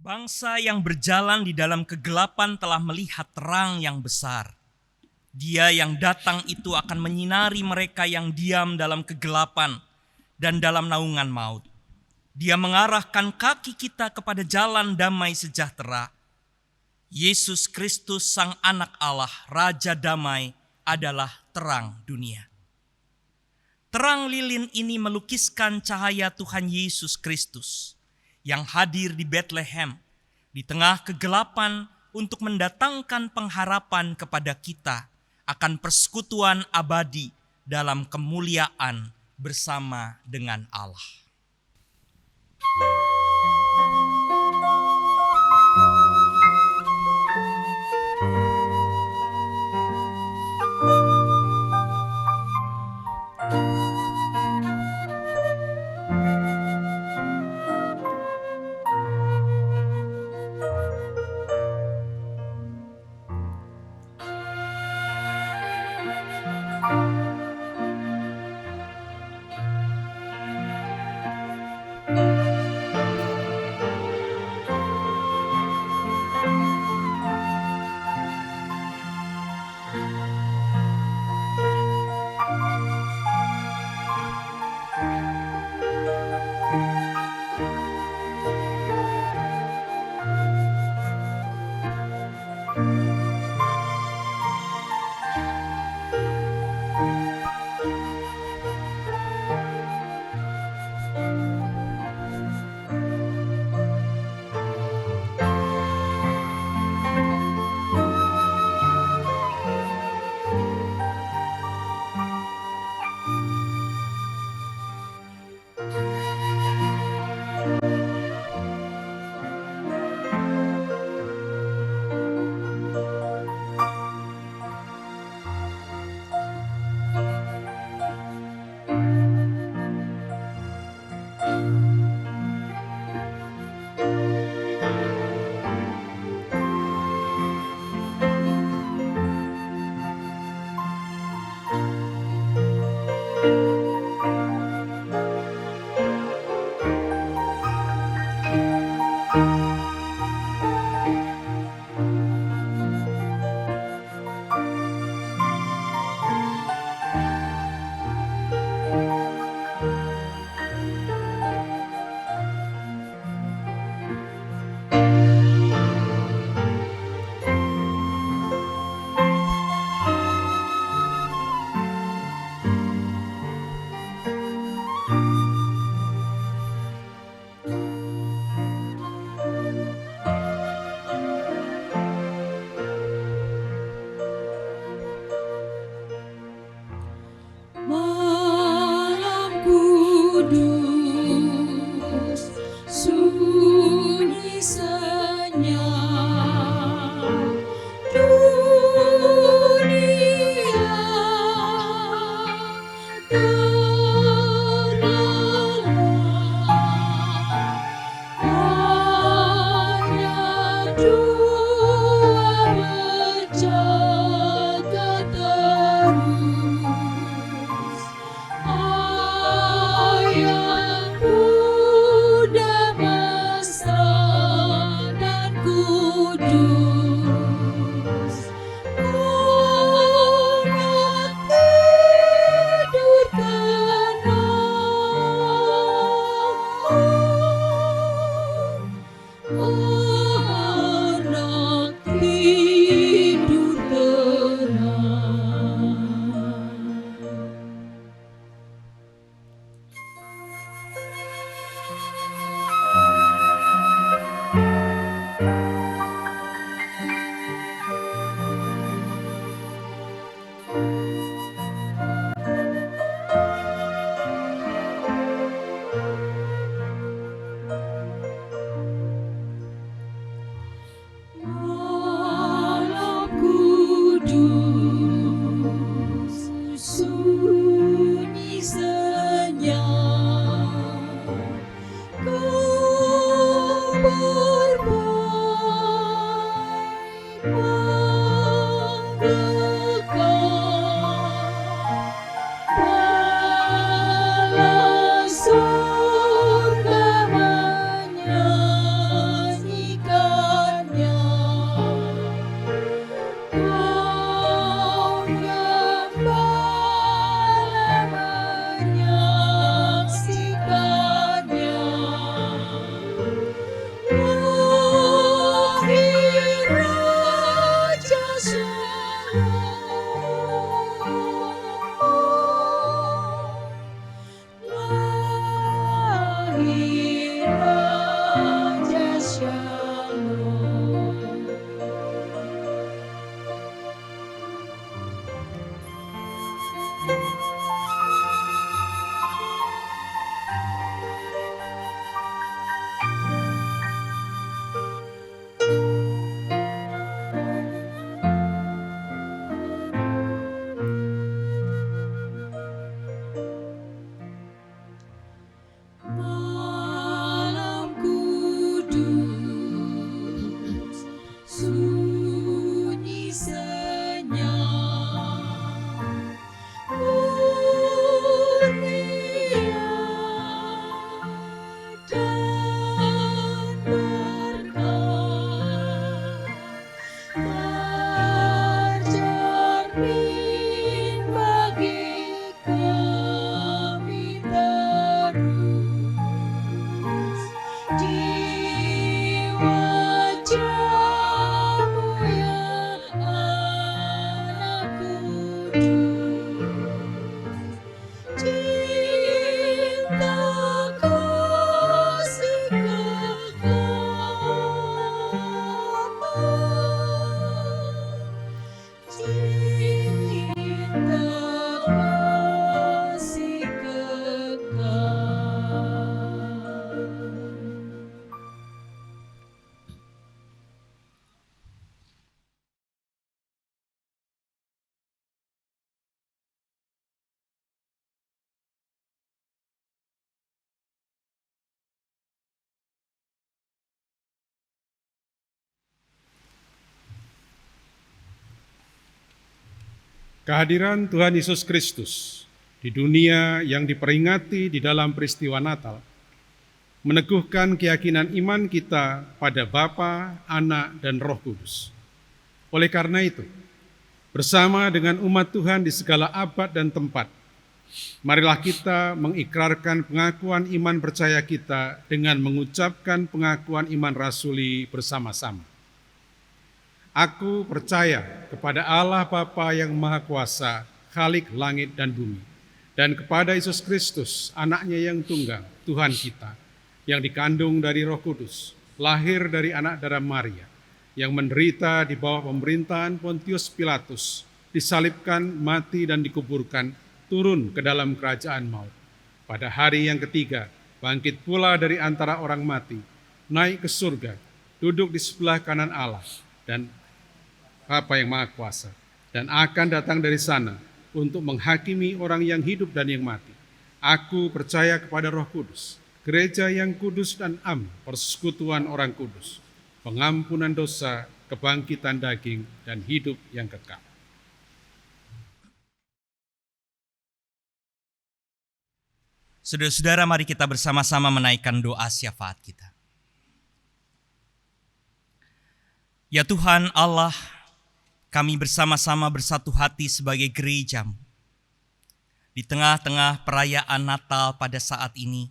Bangsa yang berjalan di dalam kegelapan telah melihat terang yang besar. Dia yang datang itu akan menyinari mereka yang diam dalam kegelapan dan dalam naungan maut. Dia mengarahkan kaki kita kepada jalan damai sejahtera. Yesus Kristus, Sang Anak Allah, Raja Damai, adalah terang dunia. Terang lilin ini melukiskan cahaya Tuhan Yesus Kristus yang hadir di Bethlehem di tengah kegelapan untuk mendatangkan pengharapan kepada kita akan persekutuan abadi dalam kemuliaan bersama dengan Allah. anak tidur tenang. Malam kudus, sunyi senyap, kau berbaik mendekat, balas surga menyanyikannya. Kau gembala menyaksikannya. Lahir Raja Shalom. Lahir Raja Shalom. Malam kudus, sunyi senyap, kurnia dan berkat, tercermin bagi kami terus di wajah-Mu ya anak kudus. Cinta kasih kekal, cinta kasih kekal. Kehadiran Tuhan Yesus Kristus di dunia yang diperingati di dalam peristiwa Natal meneguhkan keyakinan iman kita pada Bapa, Anak, dan Roh Kudus. Oleh karena itu, bersama dengan umat Tuhan di segala abad dan tempat, marilah kita mengikrarkan pengakuan iman percaya kita dengan mengucapkan pengakuan iman rasuli bersama-sama. Aku percaya kepada Allah Bapa yang Maha Kuasa, Khalik langit dan bumi, dan kepada Yesus Kristus, anaknya yang tunggal, Tuhan kita, yang dikandung dari Roh Kudus, lahir dari anak darah Maria, yang menderita di bawah pemerintahan Pontius Pilatus, disalibkan, mati dan dikuburkan, turun ke dalam kerajaan maut. Pada hari yang ketiga, bangkit pula dari antara orang mati, naik ke surga, duduk di sebelah kanan Allah dan Bapa yang Maha Kuasa, dan akan datang dari sana untuk menghakimi orang yang hidup dan yang mati. Aku percaya kepada Roh Kudus, gereja yang kudus dan am, persekutuan orang kudus, pengampunan dosa, kebangkitan daging, dan hidup yang kekal. Saudara-saudara, mari kita bersama-sama menaikkan doa syafaat kita. Ya Tuhan Allah, kami bersama-sama bersatu hati sebagai gereja-Mu. Di tengah-tengah perayaan Natal pada saat ini,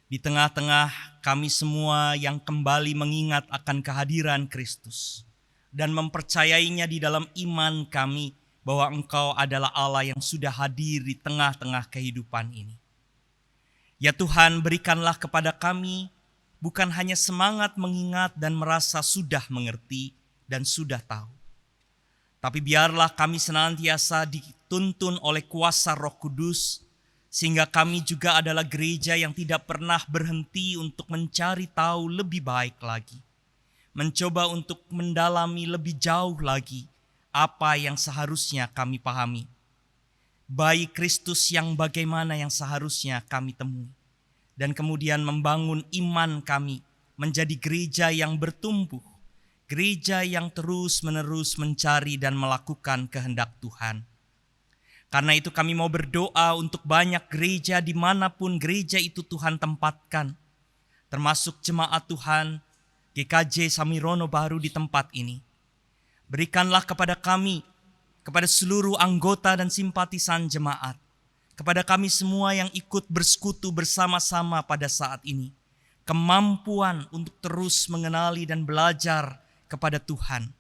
di tengah-tengah kami semua yang kembali mengingat akan kehadiran Kristus dan mempercayainya di dalam iman kami bahwa Engkau adalah Allah yang sudah hadir di tengah-tengah kehidupan ini. Ya Tuhan, berikanlah kepada kami bukan hanya semangat mengingat dan merasa sudah mengerti dan sudah tahu, tapi biarlah kami senantiasa dituntun oleh kuasa Roh Kudus, sehingga kami juga adalah gereja yang tidak pernah berhenti untuk mencari tahu lebih baik lagi, mencoba untuk mendalami lebih jauh lagi apa yang seharusnya kami pahami, baik Kristus yang bagaimana yang seharusnya kami temui, dan kemudian membangun iman kami menjadi gereja yang bertumbuh, gereja yang terus-menerus mencari dan melakukan kehendak Tuhan. Karena itu kami mau berdoa untuk banyak gereja dimanapun gereja itu Tuhan tempatkan, termasuk jemaat Tuhan GKJ Samirono Baru di tempat ini. Berikanlah kepada kami, kepada seluruh anggota dan simpatisan jemaat, kepada kami semua yang ikut bersekutu bersama-sama pada saat ini, kemampuan untuk terus mengenali dan belajar kepada Tuhan,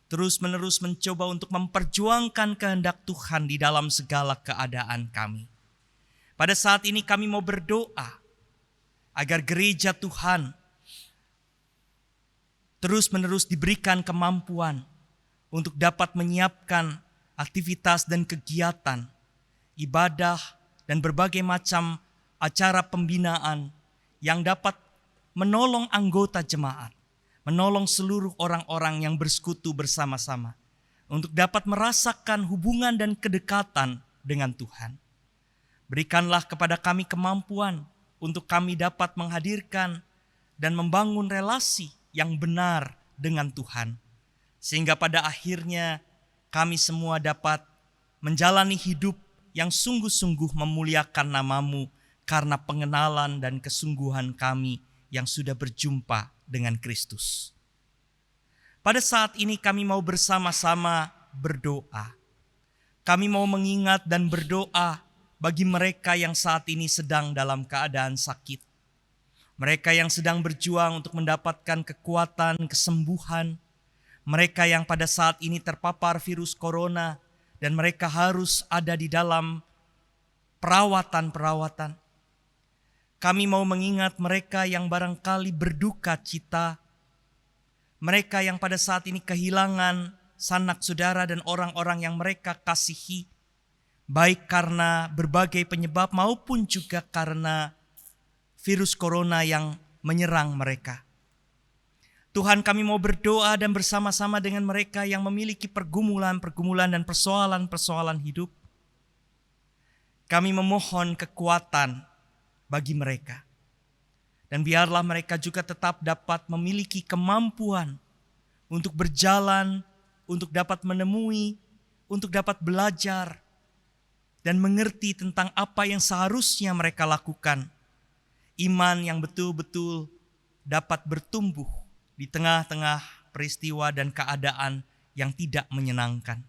terus-menerus mencoba untuk memperjuangkan kehendak Tuhan di dalam segala keadaan kami. Pada saat ini kami mau berdoa agar gereja Tuhan terus-menerus diberikan kemampuan untuk dapat menyiapkan aktivitas dan kegiatan, ibadah, dan berbagai macam acara pembinaan yang dapat menolong anggota jemaat, menolong seluruh orang-orang yang bersekutu bersama-sama untuk dapat merasakan hubungan dan kedekatan dengan Tuhan. Berikanlah kepada kami kemampuan untuk kami dapat menghadirkan dan membangun relasi yang benar dengan Tuhan, sehingga pada akhirnya kami semua dapat menjalani hidup yang sungguh-sungguh memuliakan nama-Mu karena pengenalan dan kesungguhan kami yang sudah berjumpa dengan Kristus. Pada saat ini kami mau bersama-sama berdoa. Kami mau mengingat dan berdoa bagi mereka yang saat ini sedang dalam keadaan sakit. Mereka yang sedang berjuang untuk mendapatkan kekuatan, kesembuhan. Mereka yang pada saat ini terpapar virus corona dan mereka harus ada di dalam perawatan. Kami mau mengingat mereka yang barangkali berduka cita, mereka yang pada saat ini kehilangan sanak saudara dan orang-orang yang mereka kasihi, baik karena berbagai penyebab maupun juga karena virus corona yang menyerang mereka. Tuhan, kami mau berdoa dan bersama-sama dengan mereka yang memiliki pergumulan-pergumulan dan persoalan-persoalan hidup. Kami memohon kekuatan bagi mereka. Dan biarlah mereka juga tetap dapat memiliki kemampuan untuk berjalan, untuk dapat menemui, untuk dapat belajar, dan mengerti tentang apa yang seharusnya mereka lakukan. Iman yang betul-betul dapat bertumbuh di tengah-tengah peristiwa dan keadaan yang tidak menyenangkan.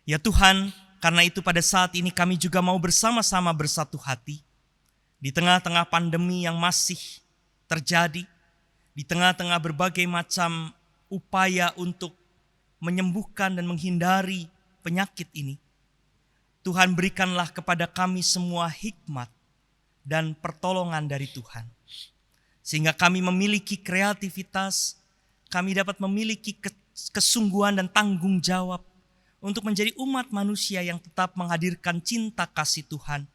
Ya Tuhan, karena itu pada saat ini kami juga mau bersama-sama bersatu hati. Di tengah-tengah pandemi yang masih terjadi, di tengah-tengah berbagai macam upaya untuk menyembuhkan dan menghindari penyakit ini, Tuhan berikanlah kepada kami semua hikmat dan pertolongan dari Tuhan. Sehingga kami memiliki kreativitas, kami dapat memiliki kesungguhan dan tanggung jawab untuk menjadi umat manusia yang tetap menghadirkan cinta kasih Tuhan,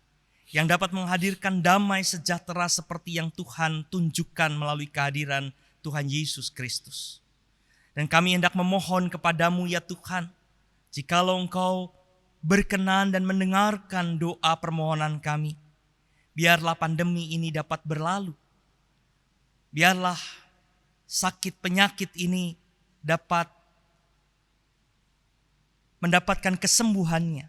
yang dapat menghadirkan damai sejahtera seperti yang Tuhan tunjukkan melalui kehadiran Tuhan Yesus Kristus. Dan kami hendak memohon kepadamu ya Tuhan, jikalau Engkau berkenan dan mendengarkan doa permohonan kami, biarlah pandemi ini dapat berlalu. Biarlah sakit penyakit ini dapat mendapatkan kesembuhannya.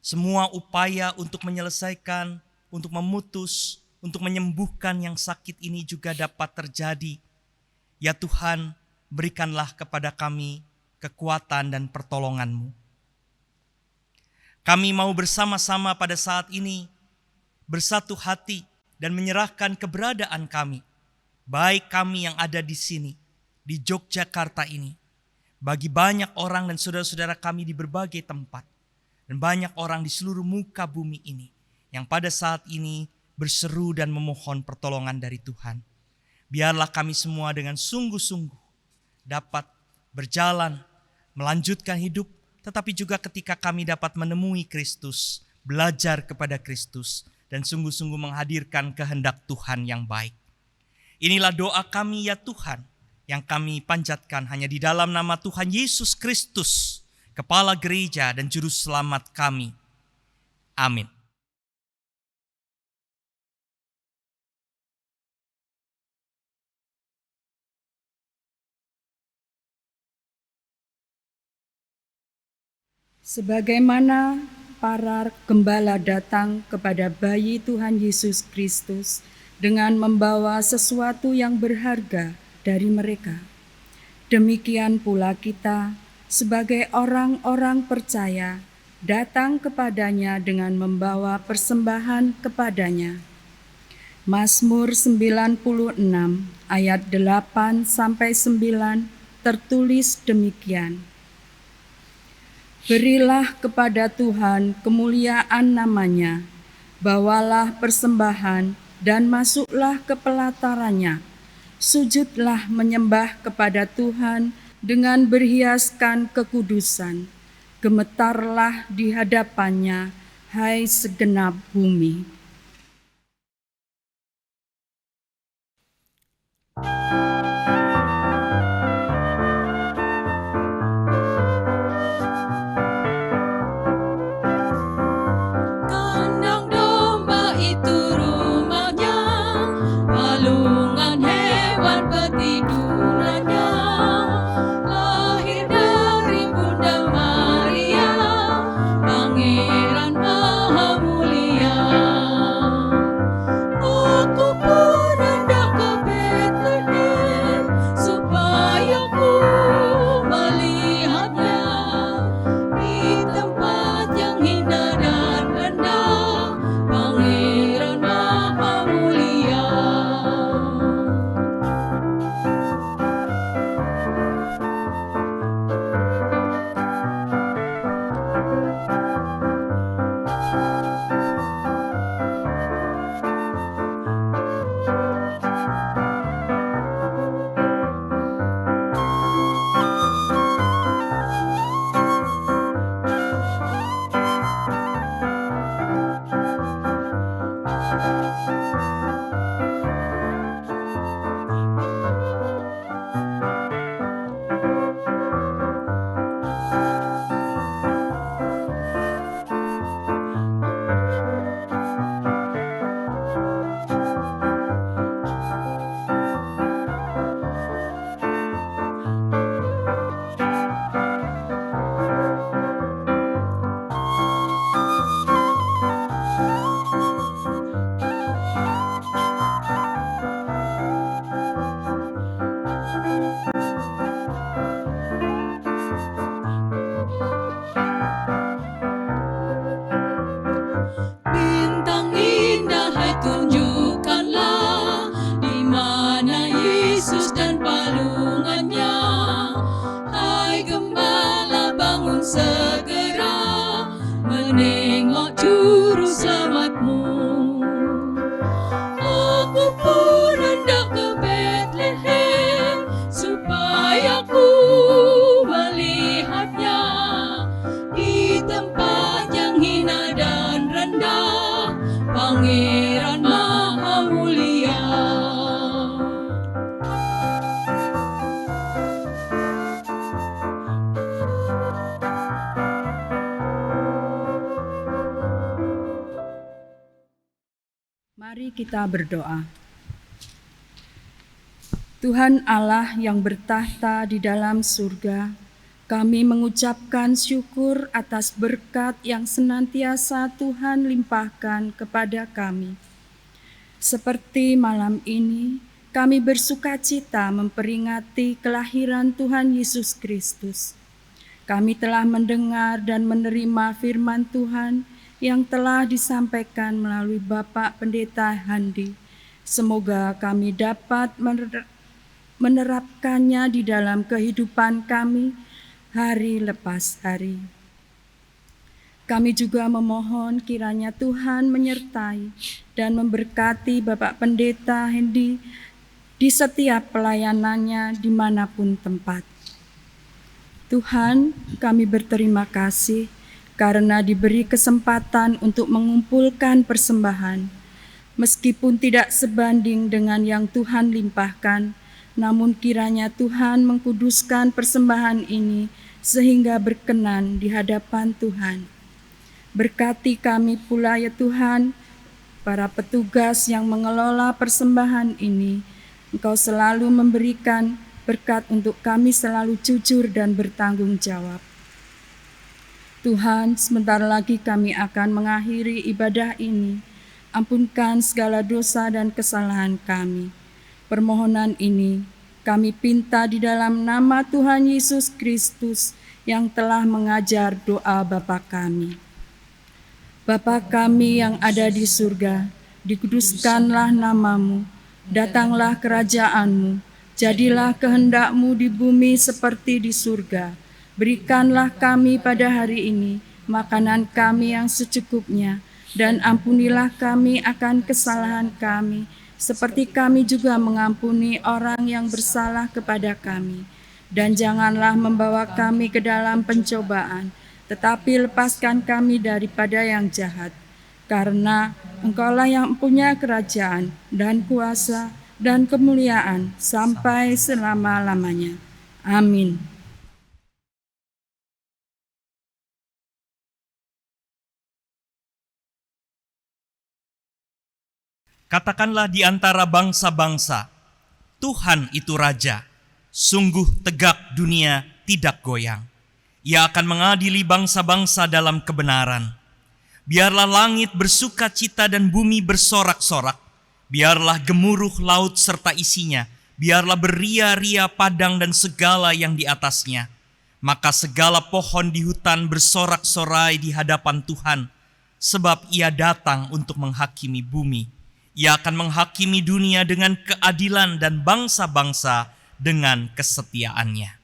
Semua upaya untuk menyelesaikan, untuk memutus, untuk menyembuhkan yang sakit ini juga dapat terjadi. Ya Tuhan, berikanlah kepada kami kekuatan dan pertolongan-Mu. Kami mau bersama-sama pada saat ini bersatu hati dan menyerahkan keberadaan kami, baik kami yang ada di sini, di Yogyakarta ini, bagi banyak orang dan saudara-saudara kami di berbagai tempat, dan banyak orang di seluruh muka bumi ini, yang pada saat ini berseru dan memohon pertolongan dari Tuhan. Biarlah kami semua dengan sungguh-sungguh dapat berjalan, melanjutkan hidup, tetapi juga ketika kami dapat menemui Kristus, belajar kepada Kristus, dan sungguh-sungguh menghadirkan kehendak Tuhan yang baik. Inilah doa kami ya Tuhan, yang kami panjatkan hanya di dalam nama Tuhan Yesus Kristus, Kepala Gereja dan Juru Selamat kami. Amin. Sebagaimana para gembala datang kepada bayi Tuhan Yesus Kristus dengan membawa sesuatu yang berharga dari mereka, demikian pula kita sebagai orang-orang percaya datang kepadanya dengan membawa persembahan kepadanya. Mazmur 96 ayat 8-9 tertulis demikian. Berilah kepada Tuhan kemuliaan namanya, bawalah persembahan dan masuklah ke pelatarannya. Sujudlah menyembah kepada Tuhan dengan berhiaskan kekudusan. Gemetarlah di hadapannya, hai segenap bumi. Kandang domba itu rumahnya, palungan hewan petidurannya. Lahir dari Bunda Maria, Pangeran Maha Mulia. Aku pun hendak ke Bethlehem, supaya ku melihatnya di tempat yang indah dan rendah, Pangeran Maha Mulia. Bintang indah, hai tunjukkanlah di mana Yesus dan palungannya. Hai gembala, bangun segera menengok juru selamatmu. Aku pun hendak ke Bethlehem, supaya ku melihatnya di tempat yang hina dan rendah, Pangeran Maha Mulia. Mari kita berdoa. Tuhan Allah yang bertahta di dalam surga, kami mengucapkan syukur atas berkat yang senantiasa Tuhan limpahkan kepada kami. Seperti malam ini, kami bersukacita memperingati kelahiran Tuhan Yesus Kristus. Kami telah mendengar dan menerima firman Tuhan yang telah disampaikan melalui Bapak Pendeta Handi. Semoga kami dapat menerapkannya di dalam kehidupan kami hari lepas hari. Kami juga memohon kiranya Tuhan menyertai dan memberkati Bapak Pendeta Handi di setiap pelayanannya dimanapun tempat. Tuhan, kami berterima kasih karena diberi kesempatan untuk mengumpulkan persembahan. Meskipun tidak sebanding dengan yang Tuhan limpahkan, namun kiranya Tuhan mengkuduskan persembahan ini sehingga berkenan di hadapan Tuhan. Berkati kami pula ya Tuhan, para petugas yang mengelola persembahan ini. Engkau selalu memberikan berkat untuk kami selalu jujur dan bertanggung jawab. Tuhan, sebentar lagi kami akan mengakhiri ibadah ini. Ampunkan segala dosa dan kesalahan kami. Permohonan ini kami pinta di dalam nama Tuhan Yesus Kristus yang telah mengajar doa Bapa kami. Bapa kami yang ada di surga, dikuduskanlah namamu, datanglah kerajaanmu, jadilah kehendak-Mu di bumi seperti di surga. Berikanlah kami pada hari ini makanan kami yang secukupnya, dan ampunilah kami akan kesalahan kami, seperti kami juga mengampuni orang yang bersalah kepada kami. Dan janganlah membawa kami ke dalam pencobaan, tetapi lepaskan kami daripada yang jahat. Karena Engkaulah yang punya kerajaan dan kuasa dan kemuliaan sampai selama-lamanya. Amin. Katakanlah di antara bangsa-bangsa, Tuhan itu Raja, sungguh tegak dunia tidak goyang. Ia akan mengadili bangsa-bangsa dalam kebenaran. Biarlah langit bersuka cita dan bumi bersorak-sorak. Biarlah gemuruh laut serta isinya. Biarlah beria-ria padang dan segala yang di atasnya. Maka segala pohon di hutan bersorak-sorai di hadapan Tuhan, sebab Ia datang untuk menghakimi bumi. Ia akan menghakimi dunia dengan keadilan dan bangsa-bangsa dengan kesetiaannya.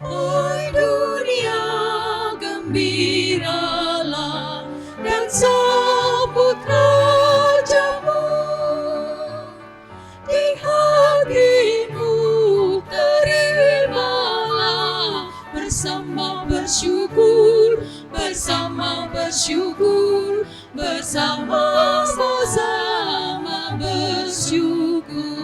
Hai dunia, gembiralah dan sambut Rajamu. Di hatimu terimalah bersama bersyukur, bersama-sama bersyukur.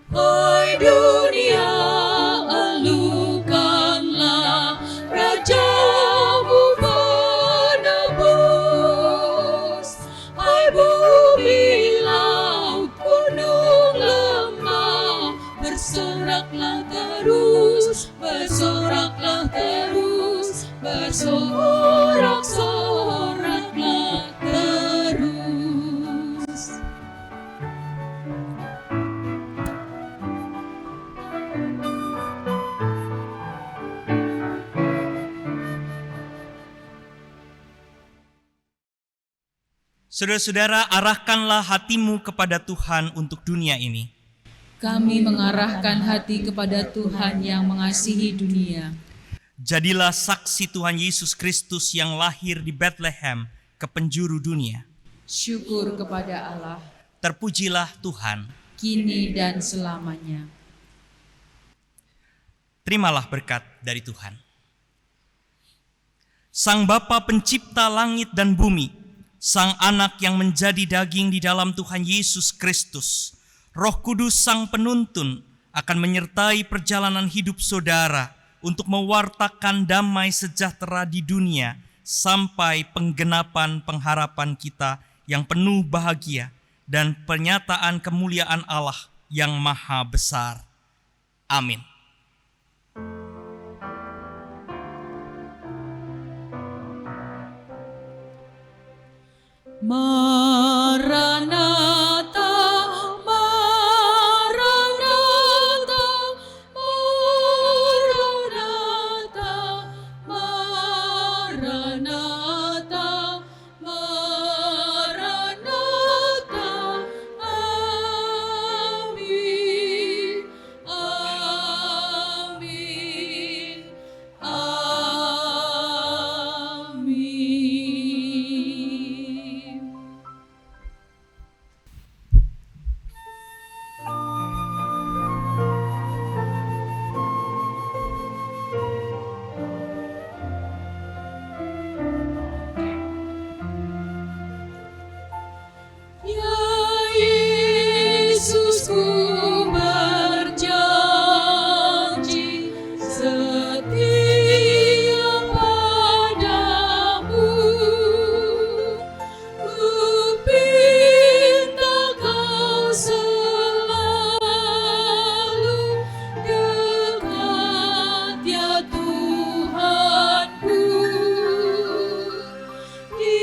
Hai dunia, elukanlah Rajamu penebus. Hai bumi, laut, gunung, lemah, bersoraklah terus, bersorak-soraklah terus. Saudara-saudara, arahkanlah hatimu kepada Tuhan untuk dunia ini. Kami mengarahkan hati kepada Tuhan yang mengasihi dunia. Jadilah saksi Tuhan Yesus Kristus yang lahir di Bethlehem ke penjuru dunia. Syukur kepada Allah, Terpujilah Tuhan. kini dan selamanya. Terimalah berkat dari Tuhan. Sang Bapa pencipta langit dan bumi, Sang Anak yang menjadi daging di dalam Tuhan Yesus Kristus, Roh Kudus Sang Penuntun akan menyertai perjalanan hidup saudara untuk mewartakan damai sejahtera di dunia sampai penggenapan pengharapan kita yang penuh bahagia dan pernyataan kemuliaan Allah yang maha besar. Amin. Maranatha, Maranatha, Maranatha, Maranatha, Maranatha. Amin, amin, amin. Ya Yesus, ku berjanji setia padamu. Ku pinta kau selalu dekat ya Tuhanku. Di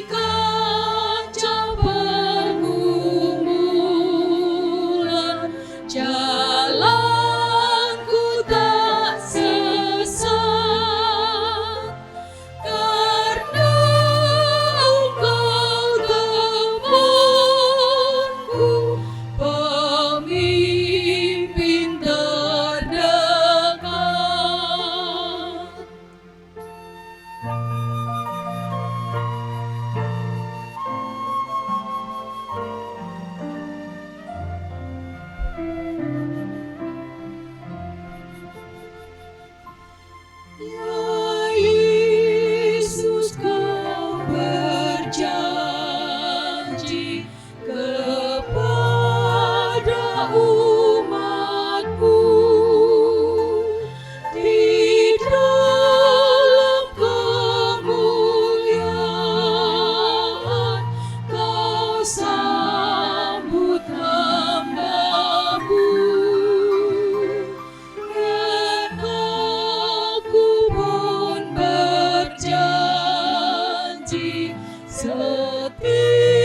kancah pergumulan, jalanku tak sesat, karena Engkau temanku, pemimpin terdekat. Ya Yesus, kau berjanji kepada umatmu, di dalam kemuliaan kau sambut hamba-Mu. Dan aku pun berjanji setia